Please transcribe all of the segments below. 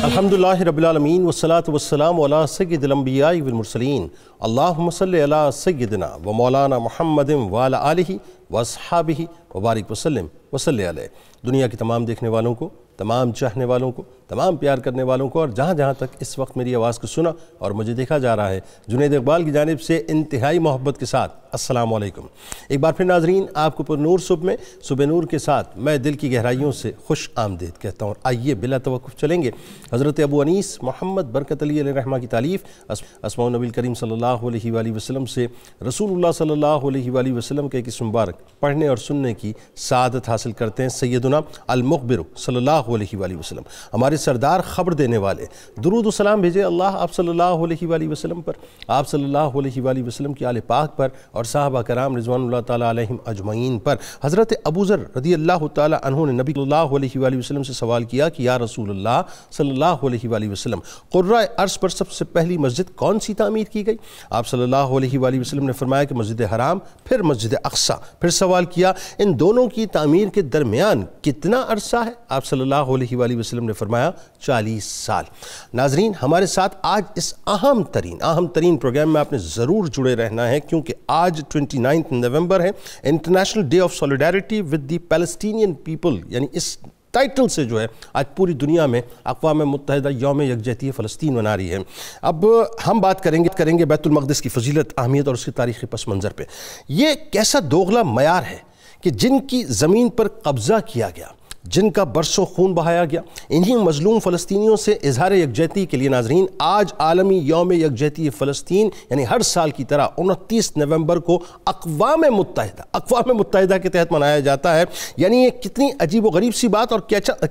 الحمدللہ رب العالمین والصلاة والسلام علی سید الانبیاء والمرسلین اللہم صلی علی سیدنا و مولانا محمد وعلی آلہ واصحابہ وبارک وسلم وصلی علیہ۔ دنیا کے تمام دیکھنے والوں کو، تمام چاہنے والوں کو، تمام پیار کرنے والوں کو، اور جہاں جہاں تک اس وقت میری آواز کو سنا اور مجھے دیکھا جا رہا ہے، جنید اقبال کی جانب سے انتہائی محبت کے ساتھ السلام علیکم۔ ایک بار پھر ناظرین، آپ کو پر نور صبح نور کے ساتھ میں دل کی گہرائیوں سے خوش آمدید کہتا ہوں۔ آئیے بلا توقف چلیں گے حضرت ابو انیس محمد برکت علی علیہ رحمہ کی تالیف اسماء النبی کریم صلی اللہ علیہ وآلہ وسلم سے رسول اللہ صلی اللہ علیہ وآلہ وسلم کے ایک اسم مبارک پڑھنے اور سننے کی سعادت حاصل کرتے ہیں۔ سیدنا المخبر صلی اللہ علیہ وآلہ وسلم، ہمارے سردار خبر دینے والے، درود و سلام بھیجے اللہ آپ صلی اللہ علیہ وآلہ وسلم پر، آپ صلی اللہ علیہ وآلہ وسلم کی آل پاک پر اور صحابہ کرام رضوان اللہ تعالیٰ علیہم اجمعین پر۔ حضرت ابو ذر رضی اللہ تعالیٰ عنہ نے نبی صلی اللہ علیہ وآلہ وسلم سے سوال کیا کہ یا رسول اللہ صلی اللہ علیہ وآلہ وسلم، قرۂ ارض پر سب سے پہلی مسجد کون سی تعمیر کی گئی؟ آپ صلی اللہ علیہ وآلہ وسلم نے فرمایا کہ مسجد حرام، پھر مسجد اقصیٰ۔ پھر سوال کیا ان دونوں کی تعمیر کے درمیان کتنا عرصہ ہے؟ آپ صلی اللہ علیہ وآلہ وسلم نے فرمایا 40 سال۔ ناظرین، ہمارے ساتھ آج اس اہم ترین پروگرام میں آپ نے ضرور جڑے رہنا ہے، کیونکہ آج 29 نومبر ہے، international day of solidarity with the Palestinian people, یعنی اس ٹائٹل سے جو ہے آج پوری دنیا میں اقوام متحدہ یوم یکجہتی فلسطین منا رہی ہے۔ اب ہم بات کریں گے بیت المقدس کی فضیلت، اہمیت اور اس کے تاریخی پس منظر پہ۔ یہ کیسا دوغلا معیار ہے کہ جن کی زمین پر قبضہ کیا گیا، جن کا برسوں خون بہایا گیا، انہی مظلوم فلسطینیوں سے اظہار یکجہتی کے لیے ناظرین آج عالمی یوم یکجہتی فلسطین یعنی ہر سال کی طرح 29 نومبر کو اقوام متحدہ کے تحت منایا جاتا ہے۔ یعنی یہ کتنی عجیب و غریب سی بات اور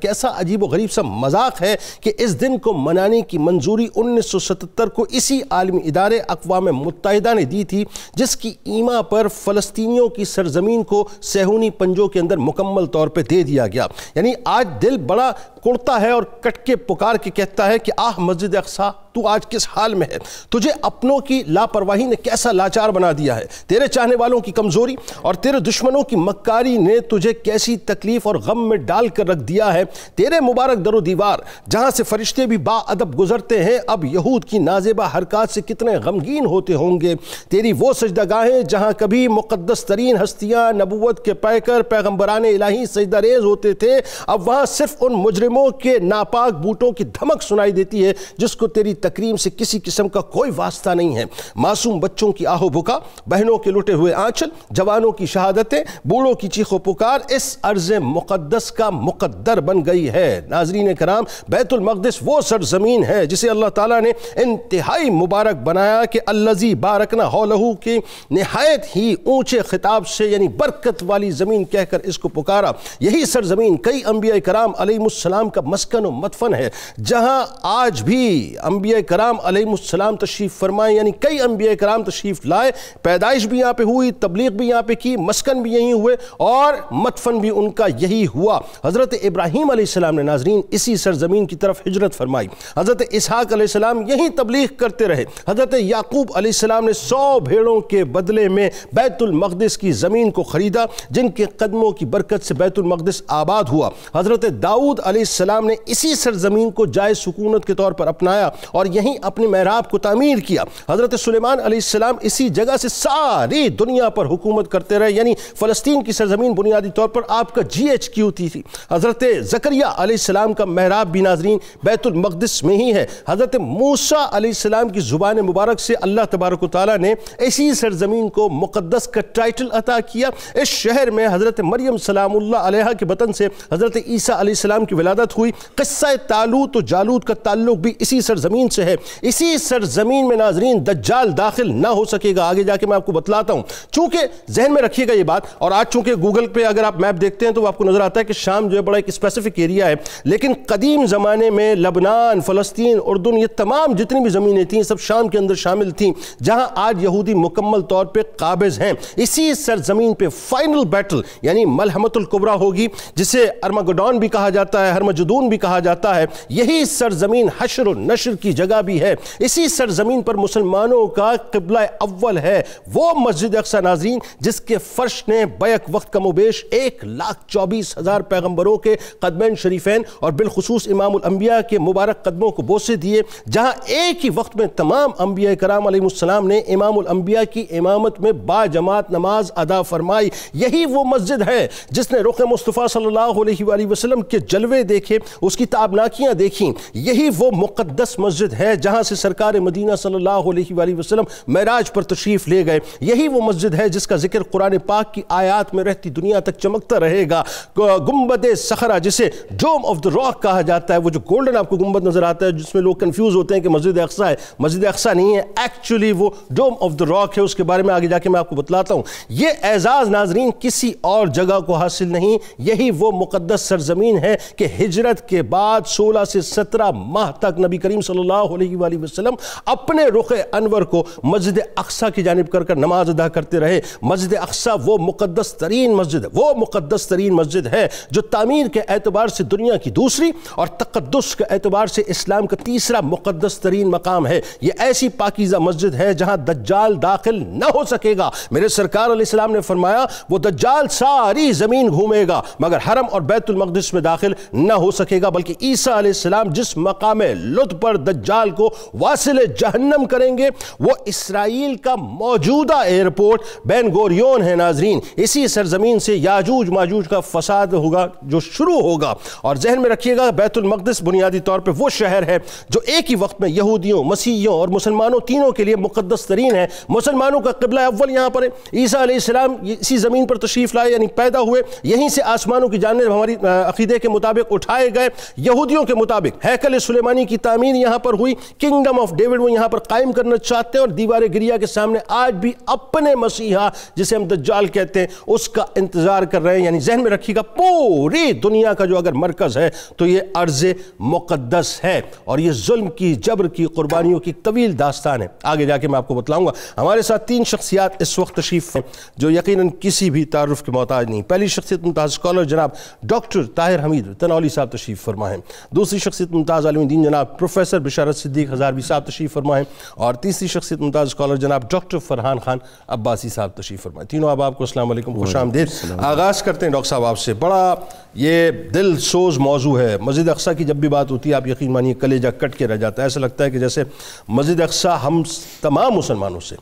کیسا عجیب و غریب سا مذاق ہے کہ اس دن کو منانے کی منظوری 1977 کو اسی عالمی ادارے اقوام متحدہ نے دی تھی، جس کی ایما پر فلسطینیوں کی سرزمین کو صہیونی پنجوں کے اندر مکمل طور پہ دے دیا گیا۔ یعنی آج دل بڑا کڑتا ہے اور کٹ کے پکار کے کہتا ہے کہ آہ مسجد اقصیٰ تو آج کس حال میں ہے؟ تجھے اپنوں کی لاپرواہی نے کیسا لاچار بنا دیا ہے، تیرے چاہنے والوں کی کمزوری اور تیرے دشمنوں کی مکاری نے تجھے کیسی تکلیف اور غم میں ڈال کر رکھ دیا ہے۔ تیرے مبارک در و دیوار جہاں سے فرشتے بھی با ادب گزرتے ہیں، اب یہود کی نازیبہ حرکات سے کتنے غمگین ہوتے ہوں گے۔ تیری وہ سجدہ گاہیں جہاں کبھی مقدس ترین ہستیاں نبوت کے پیکر پیغمبران الہی سجدہ ریز ہوتے تھے، اب وہاں صرف ان مجرموں کے ناپاک بوٹوں کی دھمک سنائی دیتی ہے جس کو تیری تکریم سے کسی قسم کا کوئی واسطہ نہیں ہے۔ معصوم بچوں کی آہ و بکا، بہنوں کے لٹے ہوئے آنچل، جوانوں کی شہادتیں، بوڑھوں کی چیخ و پکار اس ارض مقدس کا مقدر بن گئی ہے۔ ناظرین کرام، بیت المقدس وہ سرزمین ہے جسے اللہ تعالیٰ نے انتہائی مبارک بنایا کہ الذی بارکنا حولہ کی نہایت ہی اونچے خطاب سے یعنی برکت والی زمین کہہ کر اس کو پکارا۔ یہی سرزمین کئی انبیاء کرام علیہ السلام کا مسکن و مدفن ہے، جہاں آج بھی انبیاء کرام علیہ السلام تشریف فرمائے، یعنی کئی انبیاء کرام تشریف لائے، پیدائش بھی یہاں پہ ہوئی، تبلیغ بھی یہاں پہ کی، مسکن بھی یہی ہوئے اور مدفن بھی ان کا یہی ہوا۔ حضرت ابراہیم علیہ السلام نے ناظرین اسی سرزمین کی طرف ہجرت فرمائی، حضرت اسحاق علیہ السلام یہی تبلیغ کرتے رہے، حضرت یعقوب علیہ السلام نے 100 بھیڑوں کے بدلے میں بیت المقدس کی زمین کو خریدا، جن کے قدموں کی برکت سے بیت المقدس آباد ہوا۔ حضرت داؤد علیہ السلام نے اسی سرزمین کو جائے سکونت کے طور پر اپنایا اور یہیں اپنے محراب کو تعمیر کیا۔ حضرت سلیمان علیہ السلام اسی جگہ سے ساری دنیا پر حکومت کرتے رہے، یعنی فلسطین کی سرزمین بنیادی طور پر آپ کا GHQ تھی۔ حضرت زکریا علیہ السلام کا محراب بھی ناظرین بیت المقدس میں ہی ہے۔ حضرت موسیٰ علیہ السلام کی زبان مبارک سے اللہ تبارک و تعالیٰ نے اسی سرزمین کو مقدس کا ٹائٹل عطا کیا۔ اس شہر میں حضرت مریم سلام اللہ علیہا کے بطن سے حضرت عیسیٰ علیہ السلام کی ولادت ہوئی۔ قصہ طالوت و جالوت کا تعلق بھی اسی سرزمین سے ہے۔ اسی سرزمین میں ناظرین دجال داخل نہ ہو سکے گا، آگے جا کے میں آپ کو بتلاتا ہوں۔ چونکہ ذہن میں رکھیے گا یہ بات، اور آج چونکہ گوگل پہ اگر آپ میپ دیکھتے ہیں تو آپ کو نظر آتا ہے کہ شام جو ہے بڑا ایک اسپیسیفک ایریا ہے، لیکن قدیم زمانے میں لبنان، فلسطین، اردن، یہ تمام جتنی بھی زمینیں تھیں سب شام کے اندر شامل تھیں، جہاں آج یہودی مکمل طور پہ قابض ہیں۔ اسی سرزمین پہ فائنل بیٹل یعنی ملحمۃ الکبریٰ ہوگی، جسے ارمگڈون بھی کہا جاتا ہے، ہرمجدون بھی کہا جاتا ہے۔ یہی سرزمین حشر و نشر کی جگہ بھی ہے، اسی سرزمین پر مسلمانوں کا قبلہ اول ہے وہ مسجد اقصی ناظرین، جس کے فرش نے بیک وقت کم و بیش 1,24,000 پیغمبروں کے قدمین شریفین اور بالخصوص امام الانبیاء کے مبارک قدموں کو بوسے دیے، جہاں ایک ہی وقت میں تمام انبیاء کرام علیہ السلام نے امام الانبیاء کی امامت میں با جماعت نماز ادا فرمائی۔ یہی وہ مسجد ہے جس نے رخ مصطفیٰ صلی اللہ علیہ وآلہ وسلم کے جلوے دیکھے، اس کی تابناکیاں دیکھیں۔ یہی وہ مقدس مسجد ہے جہاں سے سرکار مدینہ صلی اللہ علیہ وآلہ وسلم معراج پر تشریف لے گئے۔ یہی وہ مسجد ہے جس کا ذکر قرآن پاک کی آیات میں رہتی دنیا تک چمکتا رہے گا۔ گنبد صخرہ جسے ڈوم آف دی راک کہا جاتا ہے، وہ جو گولڈن آپ کو گنبد نظر آتا ہے جس میں لوگ کنفیوز ہوتے ہیں کہ مسجد اقصی ہے، مسجد اقصی نہیں ہے، ایکچولی وہ ڈوم آف دی راک ہے، اس کے بارے میں آگے جا کے میں آپ کو بتلاتا ہوں۔ یہ اعزاز ناظرین کسی اور جگہ کو حاصل نہیں، یہی وہ مقدس سرزمین ہے کہ ہجرت کے بعد 16 سے 17 ماہ تک نبی کریم صلی اللہ علیہ وآلہ وسلم اپنے رخ انور کو مسجد اقصی کی جانب کر نماز ادا کرتے رہے۔ مسجد اقصی وہ مقدس ترین مسجد ہے، وہ مقدس ترین مسجد ہے جو تعمیر کے اعتبار سے دنیا کی دوسری اور تقدس کے اعتبار سے اسلام کا تیسرا مقدس ترین مقام ہے۔ یہ ایسی پاکیزہ مسجد ہے جہاں دجال داخل نہ ہو سکے گا۔ میرے سرکار علیہ السلام نے فرمایا وہ دجال ساری زمین گھومے گا مگر حرم اور بیت المقدس میں داخل نہ ہو سکے گا، بلکہ عیسیٰ علیہ السلام جس مقام لطف پر دجال کو واصل جہنم کریں گے وہ اسرائیل کا موجودہ ایئرپورٹ بین گوریون ہے ناظرین۔ اسی سرزمین سے یاجوج ماجوج کا فساد ہوگا جو شروع ہوگا، اور ذہن میں رکھیے گا بیت المقدس بنیادی طور پہ وہ شہر ہے جو ایک ہی وقت میں یہودیوں، مسیحیوں اور مسلمانوں تینوں کے لیے مقدس ترین ہے۔ مسلمانوں کا قبلہ اول یہاں پر ہے، عیسیٰ علیہ السلام اسی زمین پر تشریف لائے یعنی پیدا ہوئے، یہیں سے آسمانوں کی جانب ہماری عقیدے کے مطابق اٹھائے گئے۔ یہودیوں کے مطابق ہیکل سلیمانی کی تعمیر یہاں پر ہوئی، کنگڈم آف ڈیوڈ وہ یہاں پر قائم کرنا چاہتے ہیں، اور دیوار گریا کے سامنے آج بھی اپنے مسیحا جسے ہم دجال کہتے ہیں اس کا انتظار کر رہے ہیں۔ یعنی ذہن میں رکھیے گا پوری دنیا کا جو اگر مرکز ہے تو یہ ارض مقدس ہے، اور یہ ظلم کی، جبر کی، قربانیوں کی طویل داستان ہے۔ آگے جا کے میں آپ کو بتلاؤں گا۔ ہمارے ساتھ 3 شخصیات اس وقت تشریف ہیں جو یقیناً کسی بھی تعارف کے محتاج نہیں۔ پہلی شخصیت ممتاز اسکالر جناب ڈاکٹر طاہر حمید تنولی صاحب تشریف فرما ہیں، دوسری شخصیت ممتاز عالم دین جناب پروفیسر بشارت صدیق ہزاروی صاحب تشریف فرما ہیں، اور تیسری شخصیت ممتاز اسکالر جناب ڈاکٹر فرحان خان عباسی صاحب تشریف فرمائیں۔ تینوں آپ کو السلام علیکم، خوش آمدید۔ آغاز کرتے ہیں ڈاکٹر صاحب آپ سے، بڑا یہ دل سوز موضوع ہے مسجد اقصی کی۔ جب بھی بات ہوتی ہے آپ یقین مانیے کلیجہ کٹ کے رہ جاتا ہے، ایسا لگتا ہے کہ جیسے مسجد اقصی ہم تمام مسلمانوں سے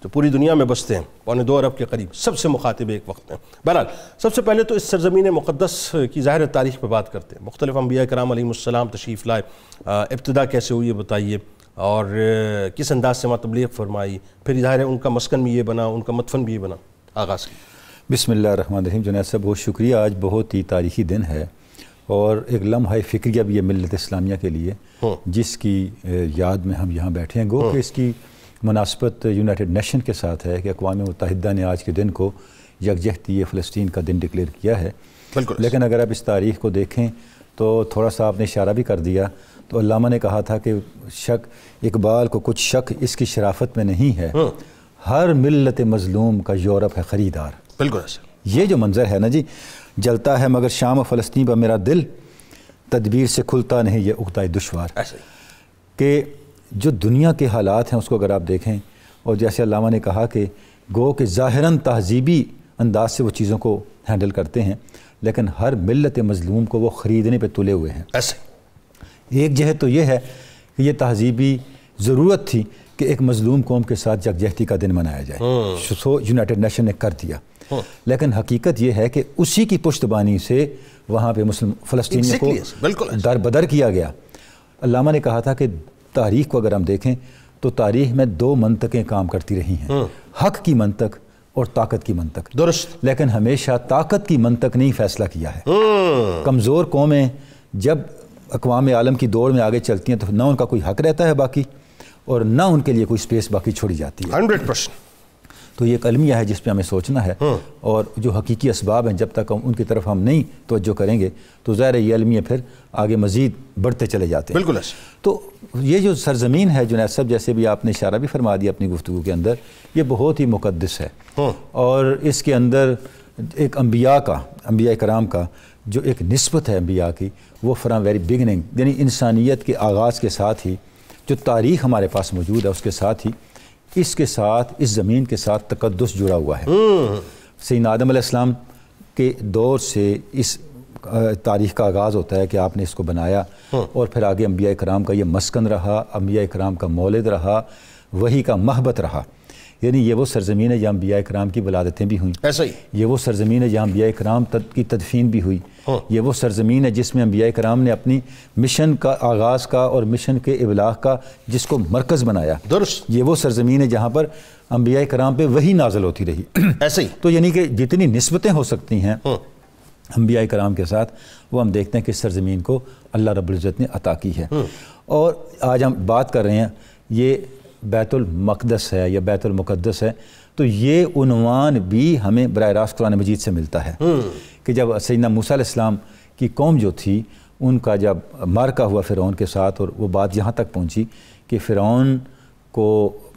جو پوری دنیا میں بستے ہیں 2.25 ارب کے قریب سب سے مخاطب ایک وقت ہیں۔ بہرحال سب سے پہلے تو اس سرزمین مقدس کی ظاہر تاریخ پہ بات کرتے ہیں۔ مختلف انبیاء کرام علیہ السلام تشریف لائے، ابتدا کیسے ہوئی یہ بتائیے، اور کس انداز سے وہاں تبلیغ فرمائی، پھر ظاہر ہے ان کا مسکن بھی یہ بنا، ان کا مدفن بھی یہ بنا۔ آغاز کی بسم اللہ الرحمن الرحیم۔ جنید صاحب بہت شکریہ، آج بہت ہی تاریخی دن ہے اور ایک لمحہ فکریہ بھی ہے ملت اسلامیہ کے لیے، جس کی یاد میں ہم یہاں بیٹھے ہیں۔ گو کہ اس کی مناسبت یونائٹڈ نیشن کے ساتھ ہے کہ اقوام متحدہ نے آج کے دن کو یکجہتی فلسطین کا دن ڈکلیئر کیا ہے۔ لیکن اگر آپ اس تاریخ کو دیکھیں تو تھوڑا سا آپ نے اشارہ بھی کر دیا، تو علامہ نے کہا تھا کہ شک اقبال کو کچھ شک اس کی شرافت میں نہیں ہے، ہر ملت مظلوم کا یورپ ہے خریدار۔ بالکل ایسا یہ جو منظر ہے نا جی، جلتا ہے مگر شام و فلسطین پر میرا دل، تدبیر سے کھلتا نہیں یہ عقدہ دشوار۔ کہ جو دنیا کے حالات ہیں اس کو اگر آپ دیکھیں، اور جیسے علامہ نے کہا کہ گو کہ ظاہراً تہذیبی انداز سے وہ چیزوں کو ہینڈل کرتے ہیں، لیکن ہر ملت مظلوم کو وہ خریدنے پہ تلے ہوئے ہیں۔ ایک جہت تو یہ ہے کہ یہ تہذیبی ضرورت تھی کہ ایک مظلوم قوم کے ساتھ یکجہتی کا دن منایا جائے، سو یونائٹڈ نیشن نے کر دیا۔ لیکن حقیقت یہ ہے کہ اسی کی پشتبانی سے وہاں پہ فلسطینیوں کو در بدر کیا گیا۔ علامہ نے کہا تھا کہ تاریخ کو اگر ہم دیکھیں تو تاریخ میں 2 منطقیں کام کرتی رہی ہیں، حق کی منطق اور طاقت کی منطق۔ درست۔ لیکن ہمیشہ طاقت کی منطق نہیں فیصلہ کیا ہے۔ کمزور قومیں جب اقوام عالم کی دوڑ میں آگے چلتی ہیں تو نہ ان کا کوئی حق رہتا ہے باقی، اور نہ ان کے لیے کوئی سپیس باقی چھوڑی جاتی ہے۔ 100%۔ تو یہ ایک المیہ ہے جس پہ ہمیں سوچنا ہے، اور جو حقیقی اسباب ہیں جب تک ان کی طرف ہم نہیں توجہ کریں گے تو ظاہر ہے یہ المیہ پھر آگے مزید بڑھتے چلے جاتے ہیں۔ بالکل ایسا۔ تو یہ جو سرزمین ہے جنید صاحب، جیسے بھی آپ نے اشارہ بھی فرما دیا اپنی گفتگو کے اندر، یہ بہت ہی مقدس ہے، اور اس کے اندر ایک انبیاء کرام کا جو ایک نسبت ہے انبیاء کی، وہ فرام ویری بگننگ، یعنی انسانیت کے آغاز کے ساتھ ہی جو تاریخ ہمارے پاس موجود ہے اس کے ساتھ ہی اس کے ساتھ اس زمین کے ساتھ تقدس جڑا ہوا ہے۔ سیدنا آدم علیہ السلام کے دور سے اس تاریخ کا آغاز ہوتا ہے کہ آپ نے اس کو بنایا، اور پھر آگے انبیاء کرام کا یہ مسکن رہا، انبیاء کرام کا مولد رہا، وحی کا مہبط رہا۔ یعنی یہ وہ سرزمین ہے جہاں انبیاء کرام کی ولادتیں بھی ہوئیں، ایسا ہی یہ وہ سرزمین ہے جہاں انبیاء کرام کی تدفین بھی ہوئی، یہ وہ سرزمین ہے جس میں انبیاء کرام نے اپنی مشن کا آغاز کا اور مشن کے ابلاغ کا جس کو مرکز بنایا۔ درست، یہ وہ سرزمین ہے جہاں پر انبیاء کرام پہ وحی نازل ہوتی رہی۔ ایسے ہی تو یعنی کہ جتنی نسبتیں ہو سکتی ہیں انبیاء کرام کے ساتھ، وہ ہم دیکھتے ہیں کہ اس سرزمین کو اللہ رب العزت نے عطا کی ہے۔ اور آج ہم بات کر رہے ہیں یہ بیت المقدس ہے یا بیت المقدس ہے، تو یہ عنوان بھی ہمیں براہ راست قرآن مجید سے ملتا ہے کہ جب سیدنا موسیٰ علیہ السلام کی قوم جو تھی ان کا جب معرکہ ہوا فرعون کے ساتھ، اور وہ بات یہاں تک پہنچی کہ فرعون کو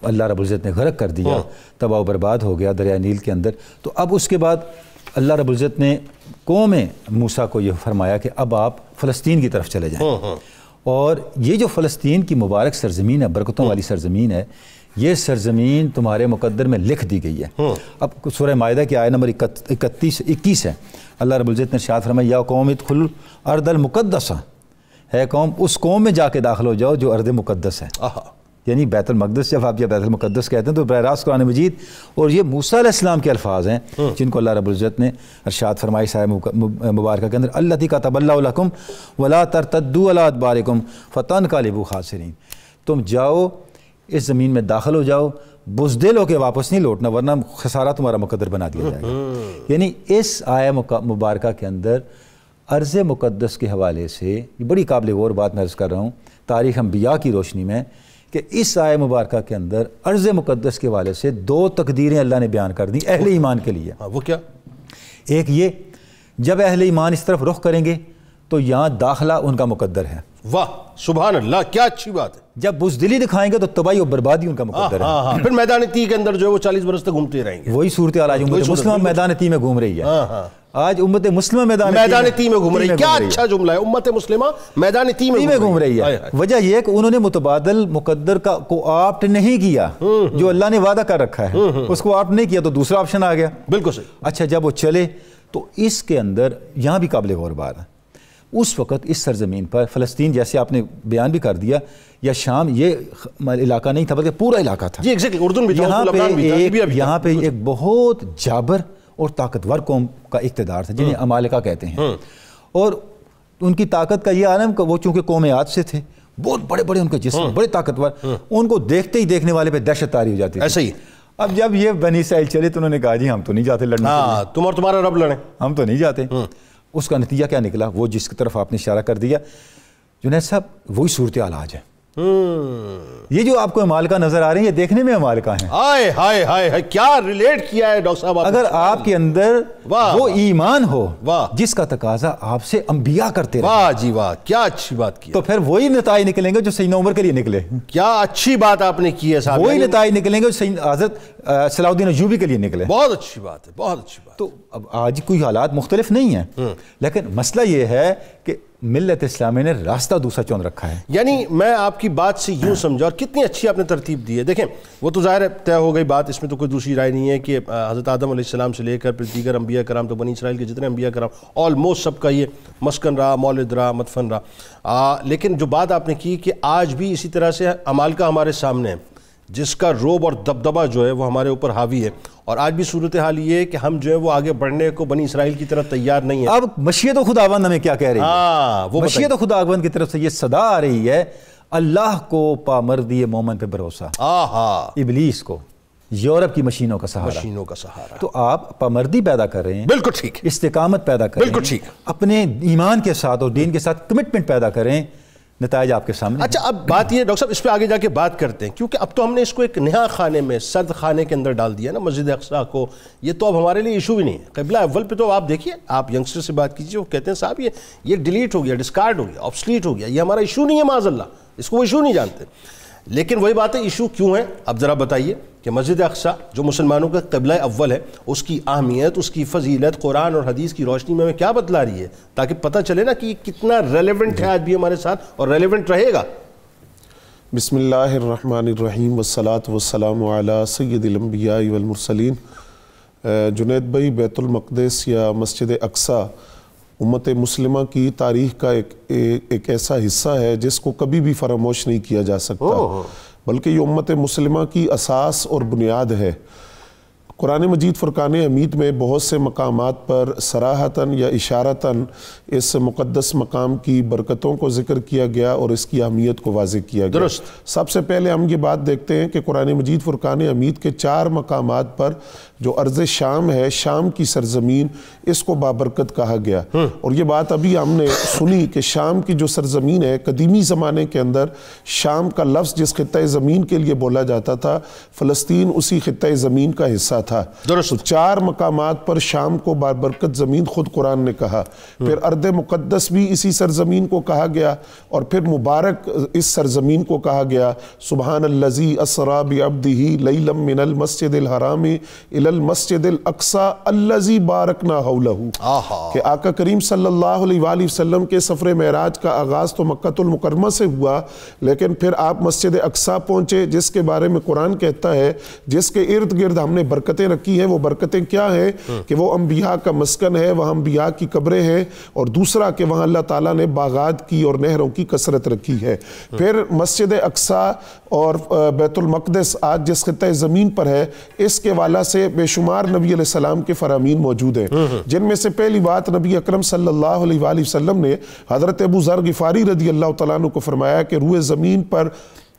اللہ رب العزت نے غرق کر دیا، تباہ و برباد ہو گیا دریائے نیل کے اندر، تو اب اس کے بعد اللہ رب العزت نے قوم موسیٰ کو یہ فرمایا کہ اب آپ فلسطین کی طرف چلے جائیں، اور یہ جو فلسطین کی مبارک سرزمین ہے، برکتوں والی سرزمین ہے، یہ سرزمین تمہارے مقدر میں لکھ دی گئی ہے۔ اب سورہ مائدہ کی آیت نمبر 21 ہے، اللہ رب العزت نے ارشاد فرمایا یا قوم ادخلوا الارض المقدسہ، ہے قوم اس قوم میں جا کے داخل ہو جاؤ جو ارض مقدس ہے۔ یعنی بیت المقدس، جب آپ یہ بیت المقدس کہتے ہیں تو براہ راست قرآن مجید، اور یہ موسیٰ علیہ السلام کے الفاظ ہیں جن کو اللہ رب العزت نے ارشاد فرمائی اس آیت مبارکہ کے اندر، التی کتب اللہ لکم ولا ترتدوا علی ادبارکم فتنقلبوا خاسرین، تم جاؤ اس زمین میں داخل ہو جاؤ، بزدل ہو کے واپس نہیں لوٹنا ورنہ خسارہ تمہارا مقدر بنا دیا جائے گا۔ یعنی اس آیت مبارکہ کے اندر ارض مقدس کے حوالے سے یہ بڑی قابل غور بات میں عرض کر رہا ہوں تاریخ انبیاء کی روشنی میں، کہ اس آیت مبارکہ کے اندر ارض مقدس کے حوالے سے 2 تقدیریں اللہ نے بیان کر دیں اہل ایمان کے لیے۔ وہ کیا؟ ایک یہ، جب اہل ایمان اس طرف رخ کریں گے تو یہاں داخلہ ان کا مقدر ہے۔ واہ سبحان اللہ، کیا اچھی بات ہے۔ جب بزدلی دکھائیں گے تو تباہی و بربادی ان کا مقدر ہے۔ پھر میدان تی کے اندر جو ہے وہ 40 برس تک گھومتے رہیں گے۔ وہی صورتحال آج امت مسلمہ میدان تی میں گھوم رہی ہے۔ آج امت مسلمہ میدان تی میں گھوم رہی ہے۔ کیا اچھا جملہ ہے، امت مسلمہ میدان تی میں گھوم رہی ہے۔ وجہ یہ ہے کہ انہوں نے متبادل مقدر کو آپٹ نہیں کیا، جو اللہ نے وعدہ کر رکھا ہے اس کو آپٹ نہیں کیا، تو دوسرا آپشن آ گیا۔ بالکل صحیح۔ اچھا جب وہ چلے تو اس کے اندر یہاں بھی قابل غور بات ہے، اس وقت اس سرزمین پر فلسطین جیسے آپ نے بیان بھی کر دیا، یا شام یہ علاقہ نہیں تھا بلکہ پورا علاقہ تھا۔ جی ایگزیکٹلی، اردن بھی تھا، یہاں پہ ایک بہت جابر اور طاقتور قوم کا اقتدار تھا جنہیں عمالقہ کہتے ہیں، اور ان کی طاقت کا یہ عالم کہ وہ چونکہ قوم عاد سے تھے، بہت بڑے بڑے ان کے جسم، بڑے طاقتور، ان کو دیکھتے ہی دیکھنے والے پہ دہشت طاری ہو جاتی تھی۔ ایسے ہی اب جب یہ بنی اسرائیل چلے تو انہوں نے کہا جی ہم تو نہیں جاتے لڑنے، تم اور تمہارا رب لڑیں، ہم تو نہیں جاتے۔ اس کا نتیجہ کیا نکلا؟ وہ جس کی طرف آپ نے اشارہ کر دیا جنید صاحب، وہی صورتحال آج ہے۔ یہ جو آپ کو عمالقہ نظر آ رہے ہیں یہ دیکھنے میں عمالقہ ہیں۔ ہائے ہائے ہائے، کیا ریلیٹ کیا ہے ڈاکٹر صاحب۔ اگر آپ کے اندر وہ ایمان ہو جس کا تقاضا آپ سے انبیاء کرتے رہے، واہ جی واہ، کیا اچھی بات کی، تو پھر وہی نتائج نکلیں گے جو سیدنا عمر کے لیے نکلے۔ کیا اچھی بات آپ نے کی ہے صاحب، وہی نتائج نکلیں گے جو حضرت صلاح الدین ایوبی کے لیے نکلے۔ بہت اچھی بات ہے، بہت اچھی بات۔ تو اب آج کوئی حالات مختلف نہیں ہیں، لیکن مسئلہ یہ ہے کہ ملت اسلامی نے راستہ دوسرا چن رکھا ہے۔ یعنی میں آپ کی بات سے یوں سمجھا، اور کتنی اچھی آپ نے ترتیب دی ہے۔ دیکھیں وہ تو ظاہر ہے طے ہو گئی بات، اس میں تو کوئی دوسری رائے نہیں ہے کہ حضرت آدم علیہ السلام سے لے کر پھر دیگر انبیاء کرام، تو بنی اسرائیل کے جتنے انبیاء کرام آلموسٹ سب کا یہ مسکن رہا، مولد رہا، مدفن رہا۔ لیکن جو بات آپ نے کی کہ آج بھی اسی طرح سے عمالقہ ہمارے سامنے ہے جس کا روب اور دبدبہ جو ہے وہ ہمارے اوپر حاوی ہے، اور آج بھی صورتحال یہ ہے کہ ہم جو ہے وہ آگے بڑھنے کو بنی اسرائیل کی طرف تیار نہیں ہے۔ اب مشیت خداوند ہمیں کیا کہہ رہی ہے؟ مشیت خداوند کی طرف سے یہ صدا آ رہی ہے، اللہ کو پامردی مومن پہ بھروسہ، ابلیس کو یورپ کی مشینوں کا سہارا۔ تو آپ پامردی پیدا کر رہے ہیں، بالکل ٹھیک، استقامت پیدا کر رہے ہیں، بالکل ٹھیک، اپنے ایمان کے ساتھ اور دین کے ساتھ کمٹمنٹ پیدا کریں، نتائج آپ کے سامنے۔ اچھا اب بات یہ ڈاکٹر صاحب، اس پہ آگے جا کے بات کرتے ہیں، کیونکہ اب تو ہم نے اس کو ایک نہا خانے میں، سرد خانے کے اندر ڈال دیا نا مسجد اقصیٰ کو، یہ تو اب ہمارے لیے ایشو بھی نہیں ہے۔ قبلہ اول پہ تو آپ دیکھیے، آپ ینگسٹر سے بات کیجیے، وہ کہتے ہیں صاحب یہ ڈیلیٹ ہو گیا، ڈسکارڈ ہو گیا، آبسلیٹ ہو گیا، یہ ہمارا ایشو نہیں ہے، معاذ اللہ، اس کو وہ ایشو نہیں جانتے۔ لیکن وہی بات ہے، ایشو کیوں ہے؟ اب ذرا بتائیے کہ مسجد اقصیٰ جو مسلمانوں کا قبلہ اول ہے، اس کی اہمیت، اس کی فضیلت قرآن اور حدیث کی روشنی میں کیا بتلا رہی ہے، تاکہ پتہ چلے نا کہ یہ کتنا ریلیونٹ ہے آج بھی ہمارے ساتھ اور ریلیونٹ رہے گا۔ بسم اللہ الرحمن الرحیم والصلاة والسلام علی سید الانبیاء والمرسلین۔ جنید بھائی، بیت المقدس یا مسجد اقصیٰ امت مسلمہ کی تاریخ کا ایک ایسا حصہ ہے جس کو کبھی بھی فراموش نہیں کیا جا سکتا، بلکہ یہ امت مسلمہ کی اساس اور بنیاد ہے۔ قرآن مجید فرقان حمید میں بہت سے مقامات پر صراحتاً یا اشارتاً اس مقدس مقام کی برکتوں کو ذکر کیا گیا اور اس کی اہمیت کو واضح کیا گیا۔ سب سے پہلے ہم یہ بات دیکھتے ہیں کہ قرآن مجید فرقان حمید کے 4 مقامات پر جو ارض شام ہے، شام کی سرزمین، اس کو بابرکت کہا گیا۔ اور یہ بات ابھی ہم نے سنی کہ شام کی جو سرزمین ہے، قدیمی زمانے کے اندر شام کا لفظ جس خطہ زمین کے لیے بولا جاتا تھا، فلسطین اسی خطہ زمین کا حصہ تھا۔ تو 4 مقامات پر شام کو بابرکت زمین خود قرآن نے کہا۔ پھر ارض مقدس بھی اسی سرزمین کو کہا گیا، اور پھر مبارک اس سرزمین کو کہا گیا۔ سبحان الذی اسریٰ بعبدہ لیلا من المسجد الحرام الی المسجد الاقصیٰ الذی بارکنا حولہ، کہ آقا کریم صلی اللہ علیہ وآلہ وسلم کے سفر معراج کا آغاز تو مکہ المکرمہ سے ہوا، لیکن پھر آپ مسجد اقصیٰ پہنچے، جس کے بارے میں قرآن کہتا ہے جس کے ارد گرد ہم نے برکتیں رکھی ہیں۔ وہ برکتیں کیا ہیں کہ وہ انبیاء کا مسکن ہے، وہاں انبیاء کی قبریں ہیں، اور دوسرا کہ وہاں اللہ تعالیٰ نے باغات کی اور نہروں کی کثرت رکھی ہے۔ پھر مسجد اقصیٰ اور بیت المقدس آج جس خطہ زمین پر ہے، اس کے والا سے بے شمار نبی علیہ السلام کے فرامین موجود ہیں، جن میں سے پہلی بات نبی اکرم صلی اللہ علیہ وآلہ وسلم نے حضرت ابو ذر غفاری رضی اللہ تعالیٰ عنہ کو فرمایا کہ روئے زمین پر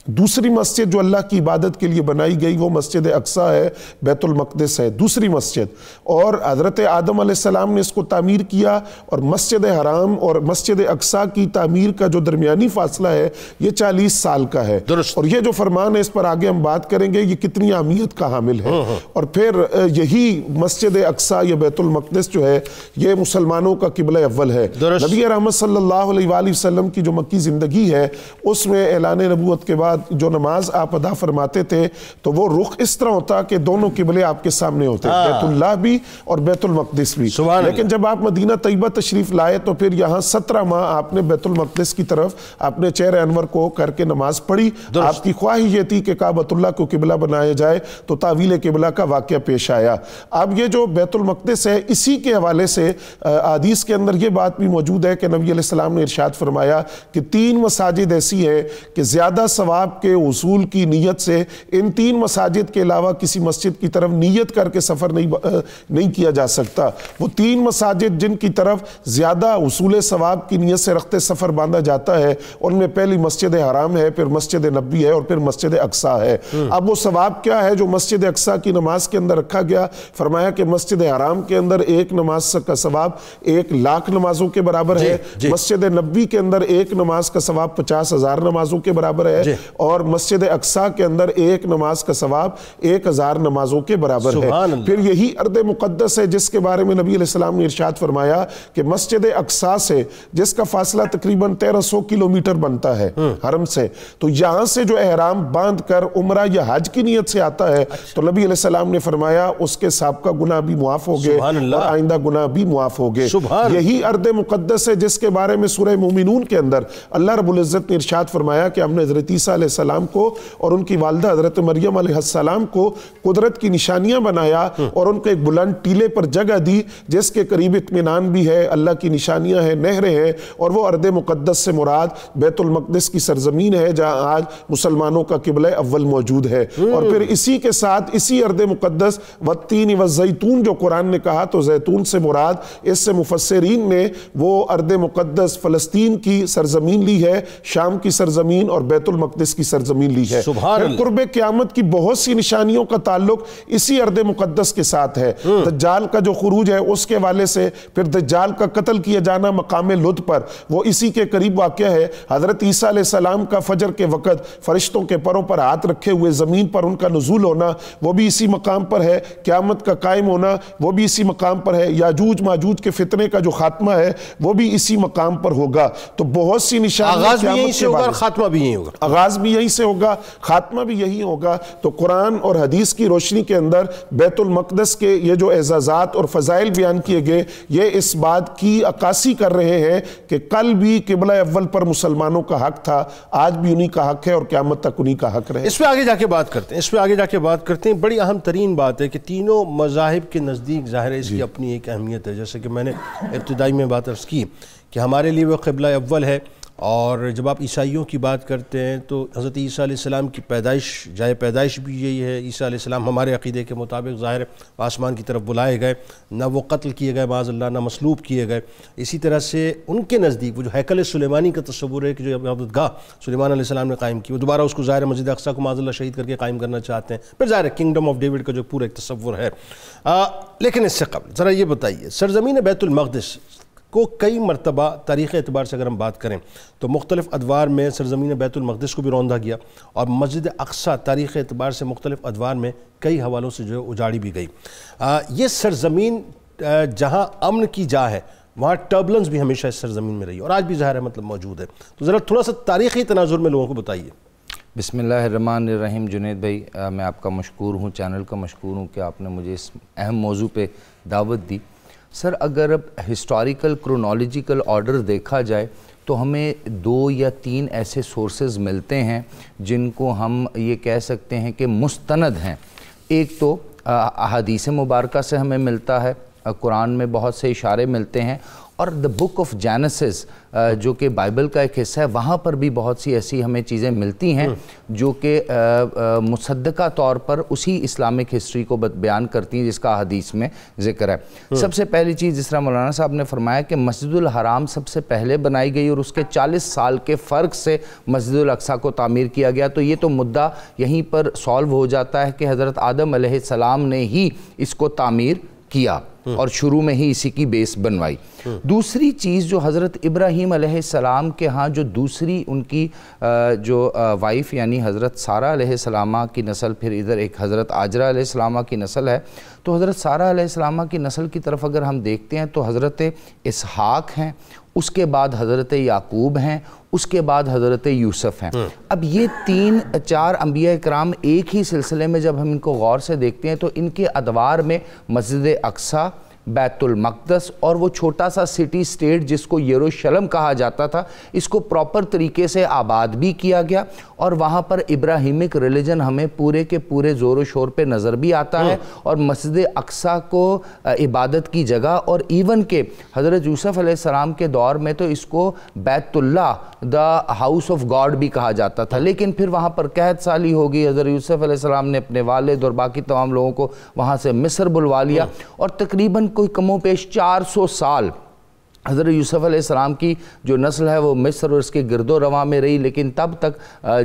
دوسری مسجد جو اللہ کی عبادت کے لیے بنائی گئی وہ مسجد اقصیٰ ہے، بیت المقدس ہے دوسری مسجد، اور حضرت آدم علیہ السلام نے اس کو تعمیر کیا، اور مسجد حرام اور مسجد اقصیٰ کی تعمیر کا جو درمیانی فاصلہ ہے یہ 40 سال کا ہے۔ اور یہ جو فرمان ہے اس پر آگے ہم بات کریں گے، یہ کتنی اہمیت کا حامل ہے۔ اور پھر یہی مسجد اقصیٰ یا بیت المقدس جو ہے یہ مسلمانوں کا قبلہ اول ہے۔ نبی رحمت صلی اللہ علیہ وآلہ وسلم کی جو مکی زندگی ہے اس میں اعلان نبوت کے بعد جو نماز آپ ادا فرماتے تھے تو وہ رخ اس طرح ہوتا کہ دونوں قبلے آپ کے سامنے ہوتے، بیت اللہ بھی اور بیت المقدس بھی۔ لیکن جب آپ مدینہ طیبہ تشریف لائے تو پھر یہاں 17 ماہ آپ نے بیت المقدس کی طرف اپنے چہرے انور کو کر کے نماز پڑھی۔ آپ کی خواہش یہ تھی کہ کعبۃ اللہ کو قبلہ بنایا جائے، تو تعویل قبلہ کا واقعہ پیش آیا۔ اب یہ جو بیت المقدس ہے، اسی کے حوالے سے حدیث کے اندر یہ بات بھی موجود ہے کہ نبی علیہ السلام نے ارشاد فرمایا کہ 3 مساجد ایسی ہے کہ زیادہ ثواب کے حصول کی نیت سے ان 3 مساجد کے علاوہ کسی مسجد کی طرف نیت کر کے سفر نہیں کیا جا سکتا۔ وہ 3 مساجد جن کی طرف زیادہ حصول ثواب کی نیت سے رخت سفر باندھا جاتا ہے، ان میں پہلی مسجد حرام ہے، پھر مسجد نبوی ہے، اور پھر مسجد اقصیٰ ہے۔ اب وہ ثواب کیا ہے جو مسجد اقصیٰ کی نماز کے اندر رکھا گیا؟ فرمایا کہ مسجد حرام کے اندر 1 نماز کا ثواب 1,00,000 نمازوں کے برابر ہے، مسجد نبوی کے اندر 1 نماز کا ثواب 50,000 نمازوں کے برابر ہے، اور مسجد اقصیٰ کے اندر 1 نماز کا ثواب 1,000 نمازوں کے برابر ہے۔ پھر یہی ارض مقدس ہے جس کے بارے میں نبی علیہ السلام نے ارشاد فرمایا کہ مسجد اقصیٰ سے جس کا فاصلہ تقریباً 1300 کلومیٹر بنتا ہے حرم سے، تو یہاں سے جو احرام باندھ کر عمرہ یا حج کی نیت سے آتا ہے تو نبی علیہ السلام نے فرمایا اس کے سابقہ گناہ بھی معاف ہو گئے اور آئندہ گناہ بھی معاف ہو گئے۔ یہی ارض مقدس ہے جس کے بارے میں سورہ مومنون کے اندر اللہ رب العزت نے ارشاد فرمایا کہ ہم نے حضرت عیسیٰ علیہ السلام کو اور ان کی والدہ حضرت مریم علیہ السلام کو قدرت کی نشانیاں بنایا اور ان کو ایک بلند ٹیلے پر جگہ دی جس کے قریب اطمینان بھی ہے، اللہ کی نشانیاں ہیں، نہریں ہیں، اور وہ ارض مقدس سے مراد بیت المقدس کی سرزمین ہے جہاں آج مسلمانوں کا قبلہ اول موجود ہے۔ اور پھر اسی کے ساتھ اسی ارض مقدس والتین والزیتون جو قرآن نے کہا تو زیتون سے مراد اس سے مفسرین نے وہ ارض مقدس فلسطین کی سرزمین لی ہے، شام کی سرزمین اور بیت المقدس کی سرزمین لی ہے۔ پھر قرب قیامت کی بہت سی نشانیوں کا تعلق اسی ارض مقدس کے ساتھ ہے۔ دجال کا جو خروج ہے اس کے والے سے، پھر دجال کا قتل کیا جانا مقام لد پر وہ اسی کے قریب واقع ہے۔ حضرت عیسیٰ علیہ السلام کا فجر کے وقت فرشتوں کے پروں پر ہاتھ رکھے ہوئے زمین پر ان کا نزول ہونا وہ بھی اسی مقام پر ہے۔ قیامت کا قائم ہونا وہ بھی اسی مقام پر ہے۔ یاجوج ماجوج کے فتنے کا جو خاتمہ ہے وہ بھی اسی مقام پر ہوگا۔ تو بہت سی نشانیاں، آغاز بھی یہیں سے ہوگا اور خاتمہ بھی یہیں ہوگا۔ آغاز بھی یہیں سے ہوگا, خاتمہ بھی یہی ہوگا. تو قرآن اور حدیث کی روشنی کے اندر بیت المقدس کے یہ جو اعزازات اور فضائل بیان کیے گئے, یہ اس بات کی عکاسی کر رہے ہیں کہ کل بھی قبلہ اول پر مسلمانوں کا حق تھا, آج بھی انہی کا حق ہے اور قیامت تک انہی کا حق رہے. اس پہ آگے جا کے بات کرتے ہیں. بڑی اہم ترین بات ہے کہ تینوں مذاہب کے نزدیک ظاہر ہے اس کی اپنی ایک اہمیت ہے. جیسے کہ میں نے ابتدائی میں بات عرض کی کہ ہمارے لیے وہ قبلہ اول ہے, اور جب آپ عیسائیوں کی بات کرتے ہیں تو حضرت عیسیٰ علیہ السلام کی پیدائش, جائے پیدائش بھی یہی ہے. عیسیٰ علیہ السلام ہمارے عقیدے کے مطابق ظاہر ہے آسمان کی طرف بلائے گئے, نہ وہ قتل کیے گئے معاذ اللہ, نہ مصلوب کیے گئے. اسی طرح سے ان کے نزدیک وہ جو ہیکل سلیمانی کا تصور ہے کہ جو عبادت گاہ سلیمان علیہ السلام نے قائم کی, وہ دوبارہ اس کو ظاہر مسجد اقصیٰ کو معاذ اللہ شہید کر کے قائم کرنا چاہتے ہیں. پھر ظاہر ہے کنگڈم آف ڈیوڈ کا جو پورا ایک تصور ہے. لیکن اس سے قبل ذرا یہ بتائیے, سرزمین بیت المقدس کو کئی مرتبہ تاریخ اعتبار سے اگر ہم بات کریں تو مختلف ادوار میں سرزمین بیت المقدس کو بھی روندا گیا, اور مسجد اقصیٰ تاریخ اعتبار سے مختلف ادوار میں کئی حوالوں سے جو اجاڑی بھی گئی. یہ سرزمین جہاں امن کی جا ہے وہاں ٹربلنس بھی ہمیشہ اس سرزمین میں رہی اور آج بھی ظاہر ہے مطلب موجود ہے. تو ذرا تھوڑا سا تاریخی تناظر میں لوگوں کو بتائیے. بسم اللہ الرحمن الرحیم. جنید بھائی, میں آپ کا مشکور ہوں, چینل کا مشکور ہوں کہ آپ نے مجھے اس اہم موضوع پہ دعوت دی. سر, اگر اب ہسٹوریکل کرونالوجیکل آرڈر دیکھا جائے تو ہمیں 2 یا 3 ایسے سورسز ملتے ہیں جن کو ہم یہ کہہ سکتے ہیں کہ مستند ہیں. ایک تو احادیث مبارکہ سے ہمیں ملتا ہے, قرآن میں بہت سے اشارے ملتے ہیں, اور دا بک آف جینیسس جو کہ بائبل کا ایک حصہ ہے, وہاں پر بھی بہت سی ایسی ہمیں چیزیں ملتی ہیں جو کہ مصدقہ طور پر اسی اسلامک ہسٹری کو بیان کرتی ہیں جس کا حدیث میں ذکر ہے. سب سے پہلی چیز, جس طرح مولانا صاحب نے فرمایا کہ مسجد الحرام سب سے پہلے بنائی گئی اور اس کے 40 سال کے فرق سے مسجد الاقصیٰ کو تعمیر کیا گیا, تو یہ تو مدعا یہیں پر سالو ہو جاتا ہے کہ حضرت آدم علیہ السلام نے ہی اس کو تعمیر کیا اور شروع میں ہی اسی کی بیس بنوائی. دوسری چیز جو حضرت ابراہیم علیہ السلام کے ہاں جو دوسری ان کی جو وائف یعنی حضرت سارہ علیہ السلامہ کی نسل, پھر ادھر ایک حضرت آجرہ علیہ السلامہ کی نسل ہے, تو حضرت سارہ علیہ السلامہ کی نسل کی طرف اگر ہم دیکھتے ہیں تو حضرت اسحاق ہیں, اس کے بعد حضرت یعقوب ہیں, اس کے بعد حضرت یوسف ہیں. اب یہ 3-4 انبیاء کرام ایک ہی سلسلے میں جب ہم ان کو غور سے دیکھتے ہیں تو ان کے ادوار میں مسجد اقصیٰ, بیت المقدس اور وہ چھوٹا سا سٹی سٹیٹ جس کو یروشلم کہا جاتا تھا, اس کو پراپر طریقے سے آباد بھی کیا گیا, اور وہاں پر ابراہیمک ریلیجن ہمیں پورے کے پورے زور و شور پہ نظر بھی آتا ہے, اور مسجد اقصیٰ کو عبادت کی جگہ, اور ایون کہ حضرت یوسف علیہ السلام کے دور میں تو اس کو بیت اللہ دا ہاؤس آف گاڈ بھی کہا جاتا تھا. لیکن پھر وہاں پر قحط سالی ہو گئی, حضرت یوسف علیہ السلام نے اپنے والد اور باقی تمام لوگوں کو وہاں سے مصر بلوا لیا, اور تقریباً کوئی کم و بیش 400 سال حضرت یوسف علیہ السلام کی جو نسل ہے وہ مصر اور اس کے گرد و رواں میں رہی. لیکن تب تک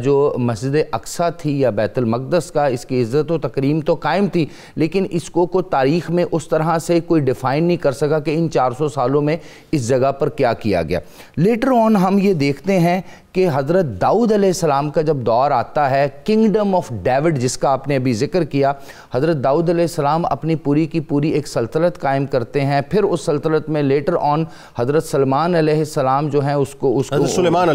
جو مسجد اقصیٰ تھی یا بیت المقدس کا, اس کی عزت و تکریم تو قائم تھی, لیکن اس کو تاریخ میں اس طرح سے کوئی ڈیفائن نہیں کر سکا کہ ان 400 سالوں میں اس جگہ پر کیا کیا گیا. لیٹر آن ہم یہ دیکھتے ہیں کہ حضرت داؤد علیہ السلام کا جب دور آتا ہے, کنگڈم آف ڈیوڈ جس کا آپ نے ابھی ذکر کیا, حضرت داؤد علیہ السلام اپنی پوری کی پوری ایک سلطنت قائم کرتے ہیں. پھر اس سلطنت میں لیٹر آن حضرت سلمان علیہ السلام جو ہیں اس کو سلیمان